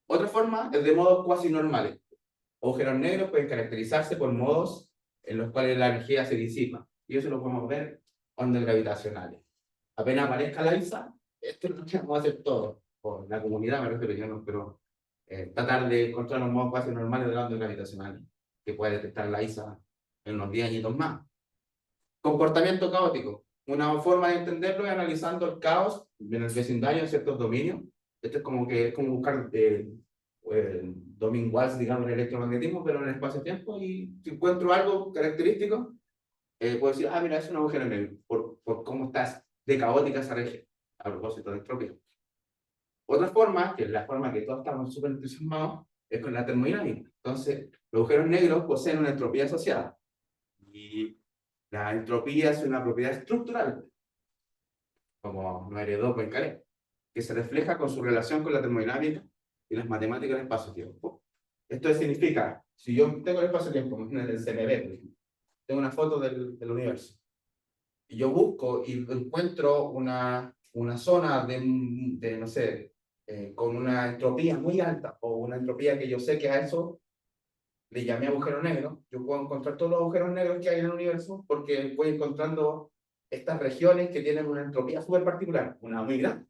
Otra forma es de modos cuasi normales. Agujeros negros pueden caracterizarse por modos en los cuales la energía se disipa. Y eso lo podemos ver en ondas gravitacionales. Apenas aparezca la ISA, esto es lo que vamos a hacer todos. Por la comunidad me refiero yo, no, pero tratar de encontrar los modos cuasi normales de las ondas gravitacionales que puede detectar la ISA en unos 10 añitos más. Comportamiento caótico. Una forma de entenderlo es analizando el caos en el vecindario en ciertos dominios. Esto es como buscar Domingos, digamos, en el electromagnetismo, pero en el espacio-tiempo, y si encuentro algo característico, puedo decir, ah, mira, es un agujero negro, por cómo está de caótica esa región, a propósito de entropía. Otra forma, que es la forma que todos estamos súper entusiasmados, es con la termodinámica. Entonces, los agujeros negros poseen una entropía asociada. Y la entropía es una propiedad estructural, como nos heredó Poincaré, que se refleja con su relación con la termodinámica y las matemáticas del espacio-tiempo. Esto significa, si yo tengo el espacio-tiempo, imagínate el CMB, por ejemplo, tengo una foto del universo, y yo busco y encuentro una zona no sé, con una entropía muy alta, o una entropía que yo sé que a eso le llamé agujero negro. Yo puedo encontrar todos los agujeros negros que hay en el universo porque voy encontrando estas regiones que tienen una entropía súper particular, una muy grande,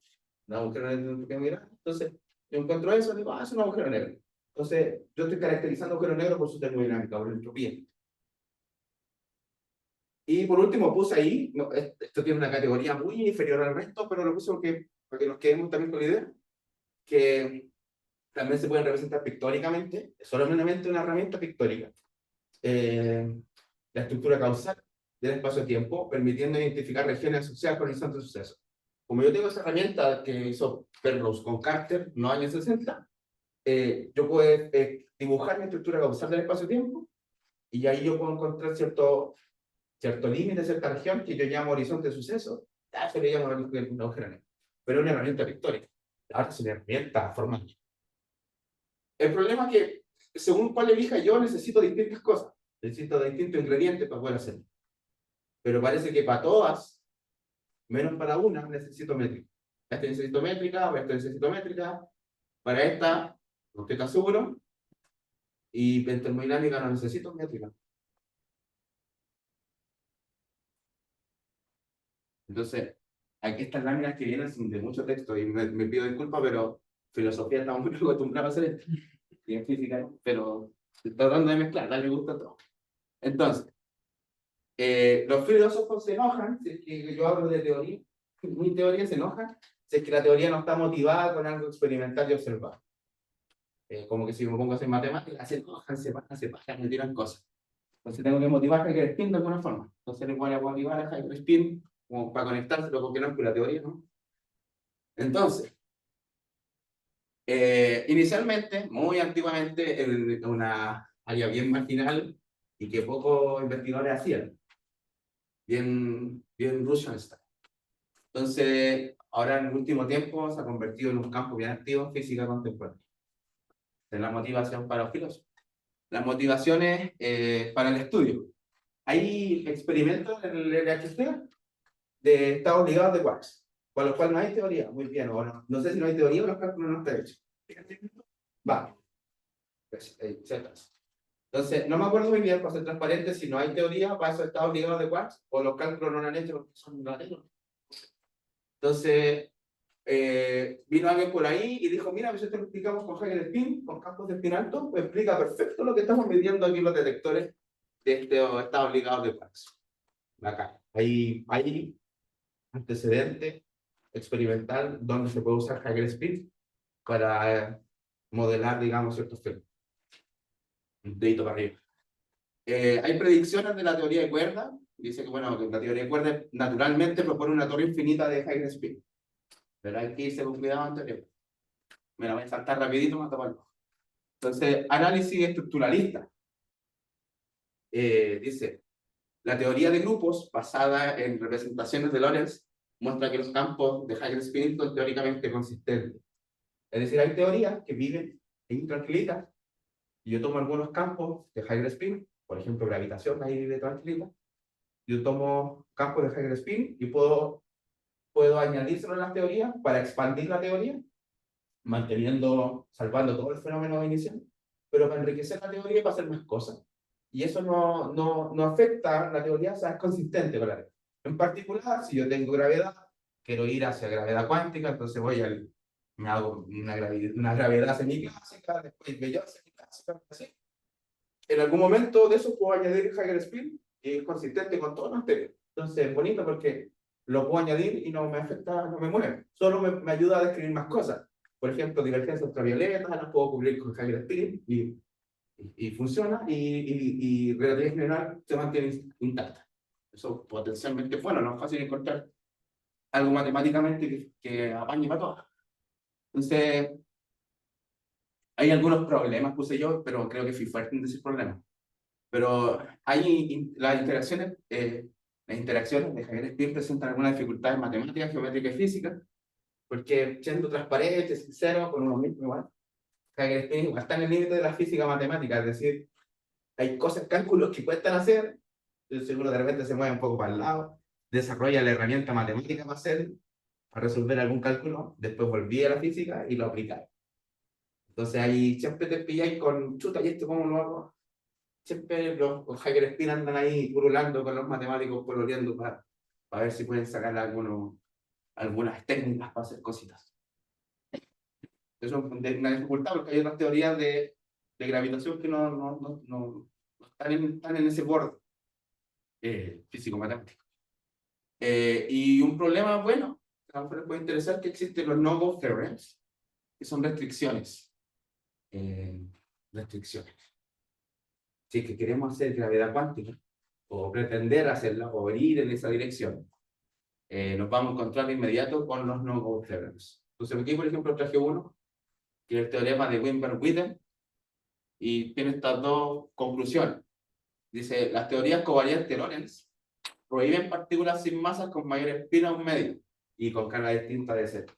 un agujero negro de entropía muy grande. Entonces, yo encuentro eso y digo, ah, es un agujero negro. Entonces, yo estoy caracterizando agujero negro por su termodinámica, por la entropía. Y por último puse ahí, no, esto tiene una categoría muy inferior al resto, pero lo puse para que nos quedemos también con la idea, que también se pueden representar pictóricamente, es solamente una herramienta pictórica. La estructura causal del espacio-tiempo, permitiendo identificar regiones asociadas con horizontes de suceso. Como yo tengo esa herramienta que hizo Penrose con Carter en los años 60, yo puedo dibujar mi estructura causal del espacio-tiempo, y ahí yo puedo encontrar cierto límite, cierta región que yo llamo horizonte de suceso. Eso le llamo un agujero negro. Pero es una herramienta pictórica. Ahora es una herramienta formal. El problema es que, según cuál elija yo, necesito distintas cosas. Necesito distintos ingredientes para poder hacerlo. Pero parece que para todas, menos para una, necesito métrica. Esta necesito métrica, para esta necesito métrica, para esta, no estoy tan seguro, y en termodinámica no necesito métrica. Entonces, aquí estas láminas que vienen sin de mucho texto, y me pido disculpas, pero filosofía estamos muy acostumbrados a hacer esto, y en física, ¿no? Pero tratando de mezclar, darle gusto a todo. Entonces, los filósofos se enojan, si es que yo hablo de teoría, mi teoría se enoja, si es que la teoría no está motivada con algo experimental y observado. Como que si me pongo a hacer matemáticas, se enojan, se pasan, me tiran cosas. Entonces tengo que motivar a Hacker Spin de alguna forma. Entonces le voy a motivar a Hacker Spin como para conectárselo con que no es con la teoría, ¿no? Entonces, inicialmente, muy antiguamente, en una área bien marginal y que pocos investigadores hacían, bien Russian-style. Entonces, ahora en el último tiempo se ha convertido en un campo bien activo en física contemporánea. Es la motivación para los filósofos. Las motivaciones para el estudio. Hay experimentos en el LHC de estados ligados de quarks, con los cuales no hay teoría. Muy bien, o no sé si no hay teoría o los cálculos no están hechos. Va. Pues, entonces, no me acuerdo muy bien, para ser transparente, si no hay teoría para esos estados ligados de quarks, o los cálculos no lo han hecho porque son latinos. Entonces, vino alguien por ahí y dijo, mira, pues esto lo explicamos con Hacker Spin, con campos de spin alto, pues explica perfecto lo que estamos midiendo aquí los detectores de estos estados ligados de quarks. Acá, hay antecedente experimental donde se puede usar Hacker Spin para modelar, digamos, ciertos fenómenos. Un dedito para arriba. Hay predicciones de la teoría de cuerdas dice que, bueno, que la teoría de cuerdas naturalmente propone una torre infinita de Hagen spin. Pero hay que irse con cuidado anterior. Me la voy a saltar rapidito, más taparlo. Entonces, análisis estructuralista. Dice, la teoría de grupos, basada en representaciones de Lorentz, muestra que los campos de Hagen spin son teóricamente consistentes. Es decir, hay teorías que viven intranquilitas, y yo tomo algunos campos de Hagen spin, por ejemplo, gravitación, ahí vive tranquilita. Yo tomo campos de Hagen spin y puedo añadírselo a las teorías para expandir la teoría, manteniendo, salvando todo el fenómeno inicial, pero para enriquecer la teoría y para hacer más cosas. Y eso no afecta la teoría, o sea, es consistente con la teoría. En particular, si yo tengo gravedad, quiero ir hacia gravedad cuántica, entonces me hago una gravedad semiclásica, después Bellot semiclásica, así. En algún momento de eso puedo añadir Hagen spin y es consistente con todo lo anterior. Entonces es bonito porque lo puedo añadir y no me afecta, no me mueve. Solo me ayuda a describir más cosas. Por ejemplo, divergencia ultravioleta, las puedo cubrir con Hagen spin y funciona y relatividad general se mantiene intacta. Eso potencialmente es bueno, no es fácil encontrar algo matemáticamente que apañe para todo. Entonces, hay algunos problemas, puse yo, pero creo que fui fuerte en decir problemas. Pero las interacciones de Javier Spin presentan algunas dificultades matemáticas, geométricas y físicas, porque siendo transparente, sincero, con uno mismo igual, Javier Spin igual está en el límite de la física matemática, es decir, hay cosas, cálculos que cuestan hacer, el seguro de repente se mueve un poco para el lado, desarrolla la herramienta matemática para resolver algún cálculo, después volví a la física y lo aplicáis. Entonces ahí siempre te pilláis con, chuta, ¿y esto cómo lo hago? Siempre los hackers spin andan ahí pululando con los matemáticos pololeando para ver si pueden sacar algunas técnicas para hacer cositas. Eso es una dificultad porque hay otras teorías de gravitación que no están en ese borde físico-matemático. Y un problema, bueno, a lo mejor les puede interesar que existen los no-go theorems, que son restricciones. Restricciones. Si es que queremos hacer gravedad cuántica, o pretender hacerla, o ir en esa dirección, nos vamos a encontrar de inmediato con los no-go theorems. Entonces aquí, por ejemplo, traje uno, que es el teorema de Wimber-Witten, y tiene estas dos conclusiones. Dice, las teorías covariantes Lorentz prohíben partículas sin masas con mayor espino a un medio y con carga distinta de Z.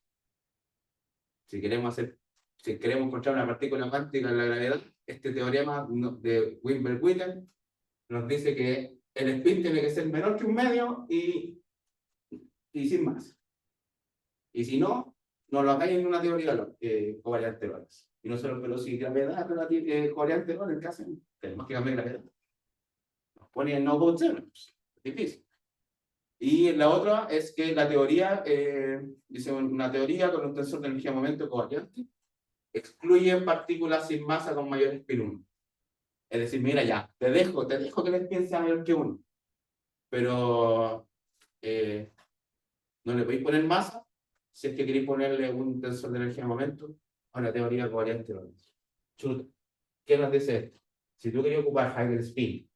Si queremos encontrar una partícula cuántica en la gravedad, este teorema de Wimber-Witten nos dice que el spin tiene que ser menor que un medio y sin más. Y si no, no lo hagáis en una teoría covariante Lorentz. Y no solo, pero si gravedad covariante Lorentz, ¿qué hacen? Tenemos que cambiar gravedad. Nos ponen no-go theorems. Difícil. Y la otra es que la teoría, dice una teoría con un tensor de energía momento covariante, excluye partículas sin masa con mayor spin 1. Es decir, mira ya, te dejo que el spin sea mayor que 1, pero no le podéis poner masa si es que queréis ponerle un tensor de energía de momento a una teoría covariante. Chuta, ¿qué nos dice esto? Si tú querías ocupar Hagen spin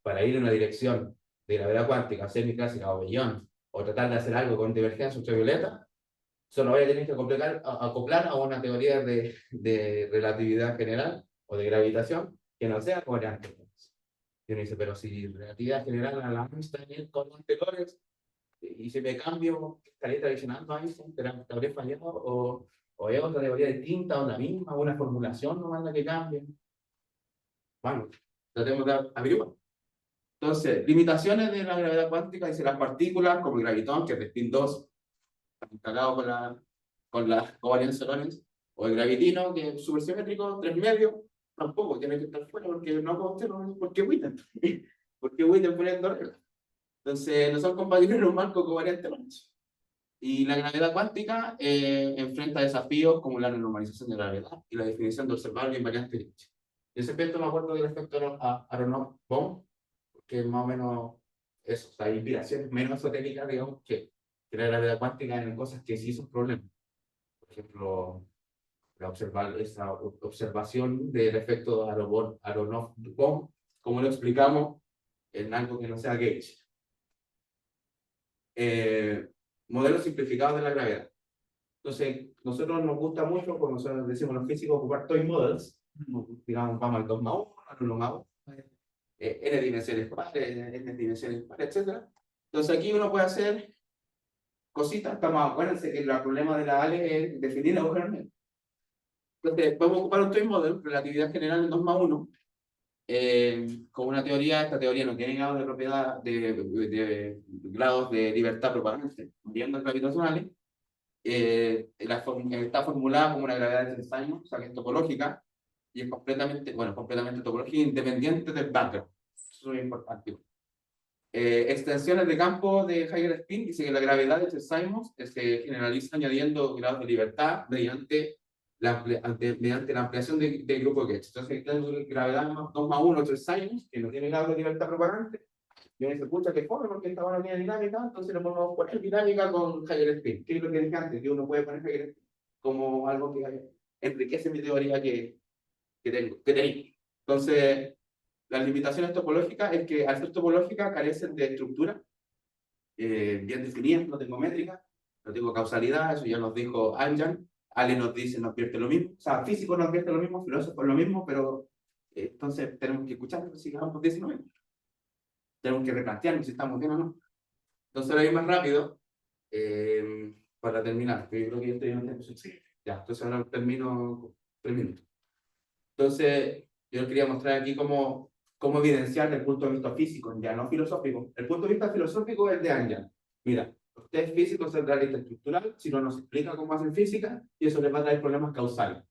para ir en una dirección de gravedad cuántica, semiclásica o bellón, o tratar de hacer algo con divergencia ultravioleta, solo voy a tener que acoplar a una teoría de relatividad general o de gravitación que no sea covariante. Y uno dice, pero si relatividad general a la Einstein con anteriores, y si me cambio, estaré traicionando a Einstein, te habré fallado, o es otra teoría distinta, o la misma, o una formulación no manda que cambie. Bueno, tratemos de averiguar. Entonces, limitaciones de la gravedad cuántica, dice las partículas, como el gravitón, que es de spin 2, cagado con la covarianza Lorentz, o el gravitino, que es supersimétrico, 3 medios, tampoco tiene que estar fuera, porque no puedo usted, porque Witten, porque Witten poniendo reglas. Entonces, no son compatibles en un marco covariante Lorentz. Y la gravedad cuántica enfrenta desafíos como la normalización de la gravedad y la definición de observable invariante de Ricci. En ese aspecto me acuerdo del efecto Aronoff-Bohm, que es más o menos eso, o sea, hay inspiraciones menos esotéricas, digamos, que la gravedad cuántica en cosas que sí son problemas. Por ejemplo, esa observación del efecto Aronoff-Bohm, como lo explicamos en algo que no sea gauge. Modelos simplificados de la gravedad. Entonces, nosotros nos gusta mucho, como nosotros decimos los físicos, ocupar toy models. Digamos, vamos al 2 más 1, al 1 más 1, n dimensiones pares, n dimensiones pares, etc. Entonces, aquí uno puede hacer cositas. Acuérdense que el problema de la ALE es definir agujeros negros. Entonces, vamos a ocupar un toy model, relatividad general en 2 más 1, con una teoría. Esta teoría no tiene grados de propiedad, de grados de libertad propagante, ondas gravitacionales. Está formulada como una gravedad de 3 años, o sea que es topológica, y es completamente topológica independiente del background. Eso es importante. Extensiones de campo de Higher Spin dice que la gravedad de Chern-Simons se generaliza añadiendo grados de libertad mediante la ampliación del grupo Getch. Entonces, tenemos gravedad 2 más 1, Chern-Simons, que no tiene grado de libertad propagante. Y uno se escucha que fome porque esta no tiene dinámica, entonces le podemos poner dinámica con Higher Spin. ¿Qué es lo que dije antes? Que uno puede poner Higher Spin como algo que enriquece mi teoría que tengo. Entonces, las limitaciones topológicas es que al ser topológica carecen de estructura bien definidas, no tengo métrica, no tengo causalidad, eso ya nos dijo Einstein. Ale nos dice, nos advierte lo mismo, o sea, físicos nos advierte lo mismo, filósofos lo mismo, pero entonces tenemos que escuchar si nos dice lo mismo. Tenemos que replantearnos si estamos bien o no. Entonces, ahora ir más rápido para terminar, que yo creo que ya estoy en el tiempo. Ya, entonces ahora termino 3 minutos. Entonces, yo quería mostrar aquí cómo evidenciar desde el punto de vista físico, ya no filosófico. El punto de vista filosófico es el de Einstein. Mira, ustedes físicos son realista estructural, si no nos explica cómo hacen física, y eso les va a traer problemas causales.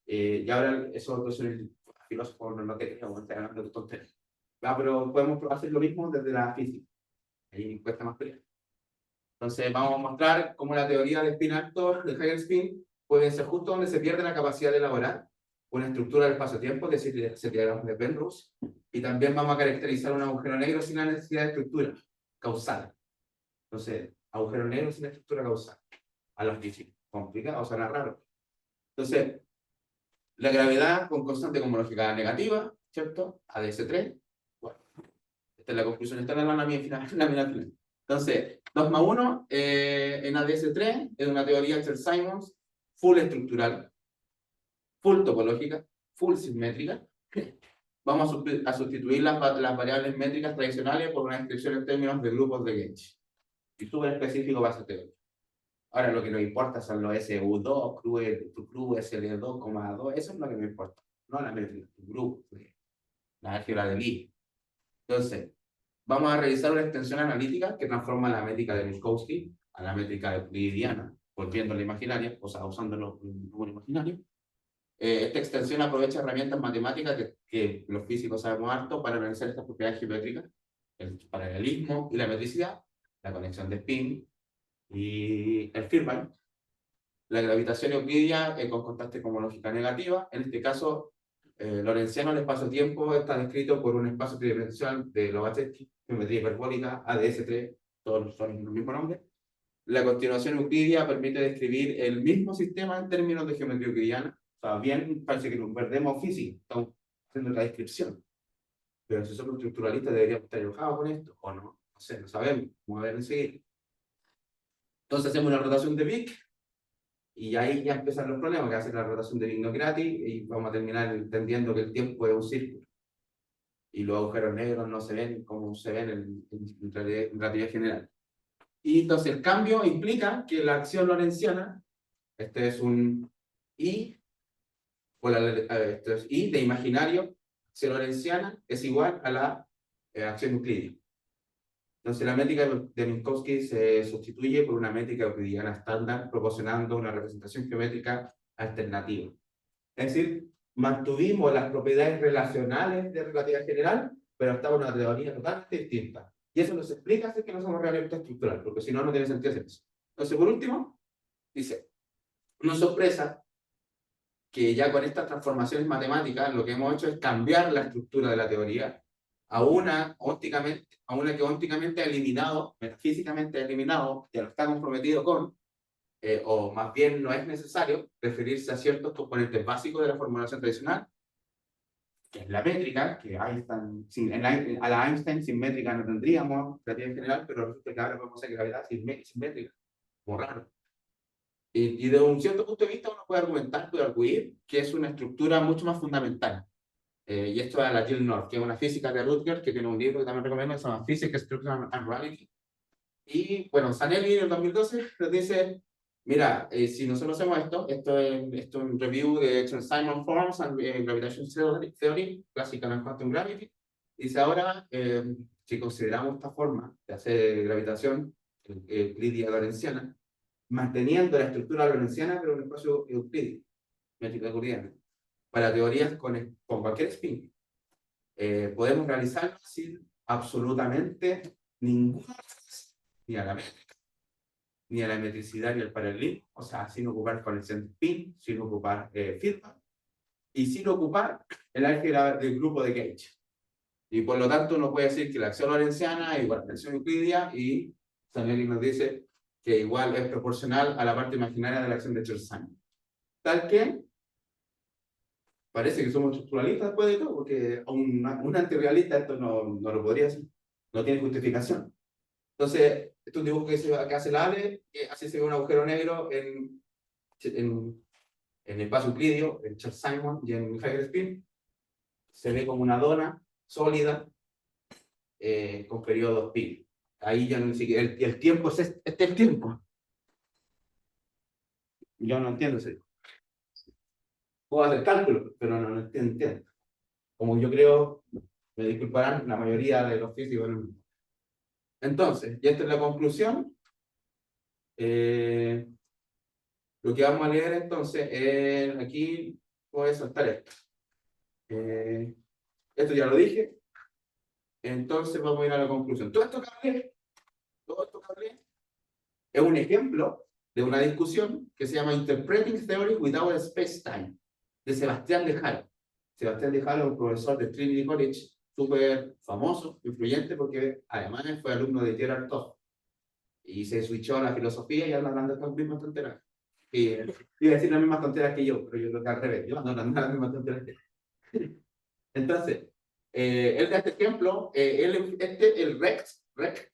Y ahora, eso es el filósofo, no lo que estamos hablando de tonterías. Pero podemos hacer lo mismo desde la física. Ahí cuesta más pelear. Entonces, vamos a mostrar cómo la teoría de spin alto, de Higher Spin, puede ser justo donde se pierde la capacidad de elaborar una estructura del espacio-tiempo, es decir, se diagrama de Penrose, y también vamos a caracterizar un agujero negro sin la necesidad de estructura causal. Entonces, agujero negro sin estructura causal. A los físicos. Complicado, suena raro. Entonces, la gravedad con constante cosmológica negativa, ¿cierto? ADS3. Bueno, esta es la conclusión, esta es la lámina final. Entonces, 2 más 1 en ADS3 es una teoría de Chern-Simons full estructural, full topológica, full simétrica. Vamos a sustituir las variables métricas tradicionales por una descripción en términos de grupos de gauge. Y súper específico para esa teoría. Ahora lo que nos importa son los SU2, CRU, SL2,2, eso es lo que me importa, no la métrica, el grupo, la álgebra de Lie. Entonces, vamos a realizar una extensión analítica que transforma la métrica de Minkowski a la métrica euclidiana, volviendo a la imaginaria, o sea, usando el número imaginario. Esta extensión aprovecha herramientas matemáticas que los físicos sabemos harto para analizar estas propiedades geométricas, el paralelismo y la metricidad, la conexión de spin y el Firman. La gravitación euclidia con constante cosmológica negativa. En este caso, lorentziano, el espacio-tiempo está descrito por un espacio tridimensional de Lobachevsky, geometría hiperbólica, ADS3, todos son los mismos nombres. La continuación euclidia permite describir el mismo sistema en términos de geometría euclidiana. O sea, bien parece que nos perdemos física, estamos haciendo la descripción. Pero si somos estructuralistas deberíamos estar enojados con esto, o no, no sé, no sabemos, vamos a ver enseguida. Entonces hacemos una rotación de Wick, y ahí ya empiezan los problemas, que hace la rotación de Wick-Nocratis, y vamos a terminar entendiendo que el tiempo es un círculo. Y los agujeros negros no se ven como se ven en relatividad general. Y entonces el cambio implica que la acción lorentziana, este es un I, esto es I de imaginario, acción lorentziana es igual a la acción euclidiana. Entonces la métrica de Minkowski se sustituye por una métrica euclidiana estándar, proporcionando una representación geométrica alternativa. Es decir, mantuvimos las propiedades relacionales de relatividad general, pero estaba una teoría totalmente distinta. Y eso nos explica que no somos realmente estructural, porque si no, no tiene sentido hacer eso. Entonces, por último, dice, no es sorpresa que ya con estas transformaciones matemáticas lo que hemos hecho es cambiar la estructura de la teoría a una que ópticamente ha eliminado, metafísicamente ha eliminado, ya no está comprometido con, o más bien no es necesario referirse a ciertos componentes básicos de la formulación tradicional, que es la métrica, que Einstein, a la Einstein sin métrica no tendríamos relatividad general, pero resulta que ahora podemos hacer gravedad sin métrica, como raro. Y de un cierto punto de vista uno puede argumentar, puede arguir, que es una estructura mucho más fundamental. Y esto es la Jill North, que es una física de Rutgers, que tiene un libro que también recomiendo, que se llama Physics, Structure and Reality. Y bueno, Zanelli en el 2012 nos dice, mira, si nosotros hacemos esto es un review de Chern-Simons Forms and Gravitation Theory, clásica en Quantum Gravity. Dice ahora, si consideramos esta forma de hacer gravitación euclidia lorentziana, manteniendo la estructura lorentziana, pero en un espacio euclidio, métrica euclidiana, para teorías con cualquier spin, podemos realizarlo sin absolutamente ninguna ni a la métrica, ni a la metricidad, ni al paralelismo, o sea, sin ocupar conexión de spin, sin ocupar feedback, y sin ocupar el álgebra del grupo de gauge. Y por lo tanto uno puede decir que la acción lorentziana es igual a la acción euclidia, y Zanelli nos dice que igual es proporcional a la parte imaginaria de la acción de Chern-Simons. Tal que parece que somos estructuralistas después de todo, porque un antirrealista esto no lo podría hacer, no tiene justificación. Entonces, este es un dibujo que hace la ALE, así se ve un agujero negro en el espacio euclidio, en Chern-Simons y en Higher-Spin. Se ve como una dona sólida con periodos pi. Ahí ya no siquiera, el tiempo es este es el tiempo. Yo no entiendo eso. Puedo hacer cálculos, pero no entiendo. Como yo creo, me disculparán la mayoría de los físicos. Entonces, y esta es la conclusión. Lo que vamos a leer entonces, aquí voy a saltar esto. Esto ya lo dije. Entonces vamos a ir a la conclusión. Todo esto que hablé es un ejemplo de una discusión que se llama Interpreting Theory Without Space-Time, de Sebastián de Haro. Sebastián de Haro es un profesor de Trinity College, súper famoso, influyente, porque además fue alumno de Gerard Toff. Y se switchó a la filosofía y anda hablando de las mismas tonteras. Y iba a decir las mismas tonteras que yo, pero yo creo que al revés. Yo ando hablando de las mismas tonteras que yo. Entonces, él da este ejemplo, el Rex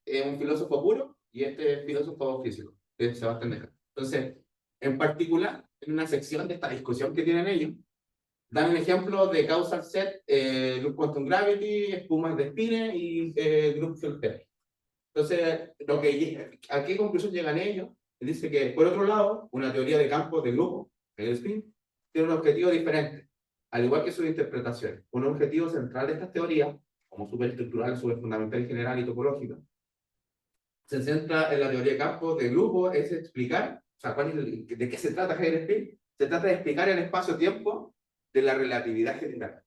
es un filósofo puro y este es filósofo físico, es Sebastián de Haro. Entonces, en particular, en una sección de esta discusión que tienen ellos, dan un ejemplo de causal set, group quantum gravity, espumas de spines y group field theory. Entonces, ¿a qué conclusión llegan ellos? Dice que, por otro lado, una teoría de campos de grupo, el spin, tiene un objetivo diferente, al igual que sus interpretaciones. Un objetivo central de estas teorías, como superestructural, superfundamental y general y topológica, se centra en la teoría de campos de grupo, es explicar, o sea, ¿de qué se trata Hegel Spin? Se trata de explicar el espacio-tiempo de la relatividad general.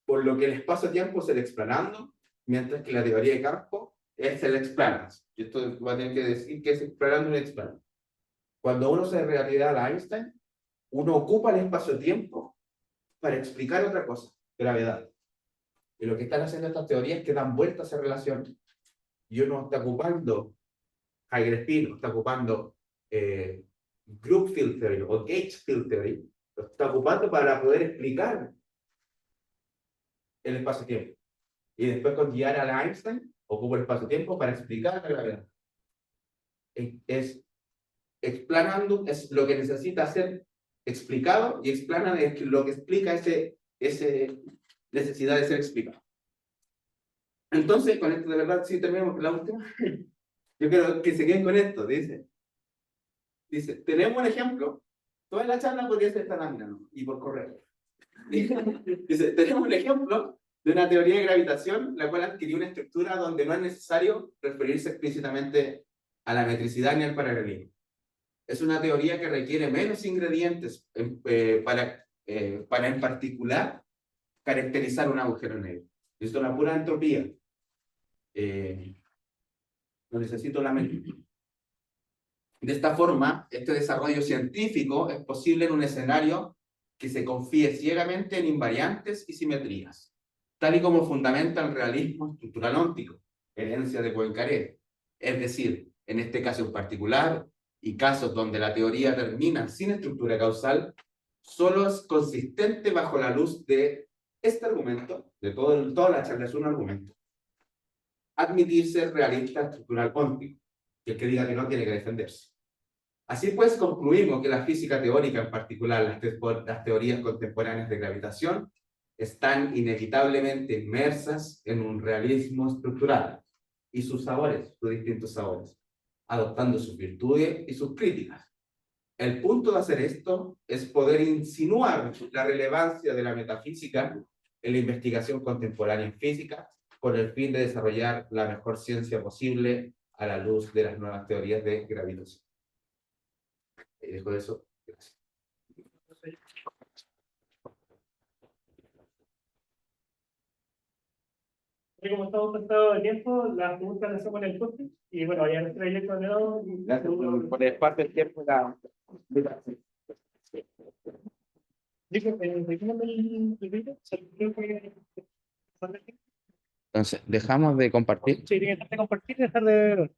Por lo que el espacio-tiempo es el explanando, mientras que la teoría de campos es el explanas. Y esto va a tener que decir que es explanando y explanando. Cuando uno se relatividad a Einstein, uno ocupa el espacio-tiempo para explicar otra cosa, gravedad. Y lo que están haciendo estas teorías es que dan vueltas a esa relación. Y uno está ocupando Higher-Spin, está ocupando Group Field Theory o Gauge Field Theory, lo está ocupando para poder explicar el espacio-tiempo. Y después con guiar a Einstein, ocupa el espacio-tiempo para explicar la gravedad. Es explanando, es lo que necesita ser explicado, y explanan es lo que explica ese necesidad de ser explicado. Entonces, con esto de verdad, sí terminamos con la última. Yo quiero que se queden con esto, dice, tenemos un ejemplo, toda la charla podría ser esta lámina, ¿no? Y por correo. Dice, tenemos un ejemplo de una teoría de gravitación, la cual adquirió una estructura donde no es necesario referirse explícitamente a la metricidad ni al paralelismo. Es una teoría que requiere menos ingredientes para en particular caracterizar un agujero negro. Esto es la pura entropía. No necesito la mente. De esta forma, este desarrollo científico es posible en un escenario que se confíe ciegamente en invariantes y simetrías, tal y como fundamenta el realismo estructural óptico, herencia de Poincaré. Es decir, en este caso en particular, y casos donde la teoría termina sin estructura causal, solo es consistente bajo la luz de Este argumento, de toda la charla es un argumento, admitir ser realista estructural cuántico, y el que diga que no tiene que defenderse. Así pues, concluimos que la física teórica, en particular las teorías contemporáneas de gravitación, están inevitablemente inmersas en un realismo estructural y sus sabores, sus distintos sabores, adoptando sus virtudes y sus críticas. El punto de hacer esto es poder insinuar la relevancia de la metafísica en la investigación contemporánea en física, con el fin de desarrollar la mejor ciencia posible a la luz de las nuevas teorías de gravitación. Y dejo eso. Gracias. Como estamos pasado de tiempo, las preguntas las hacemos en el corte. Y bueno, ya nuestro proyecto de nuevo. Gracias por el espacio del tiempo. Entonces, dejamos de compartir. Sí, tiene que dejar de compartir y dejar de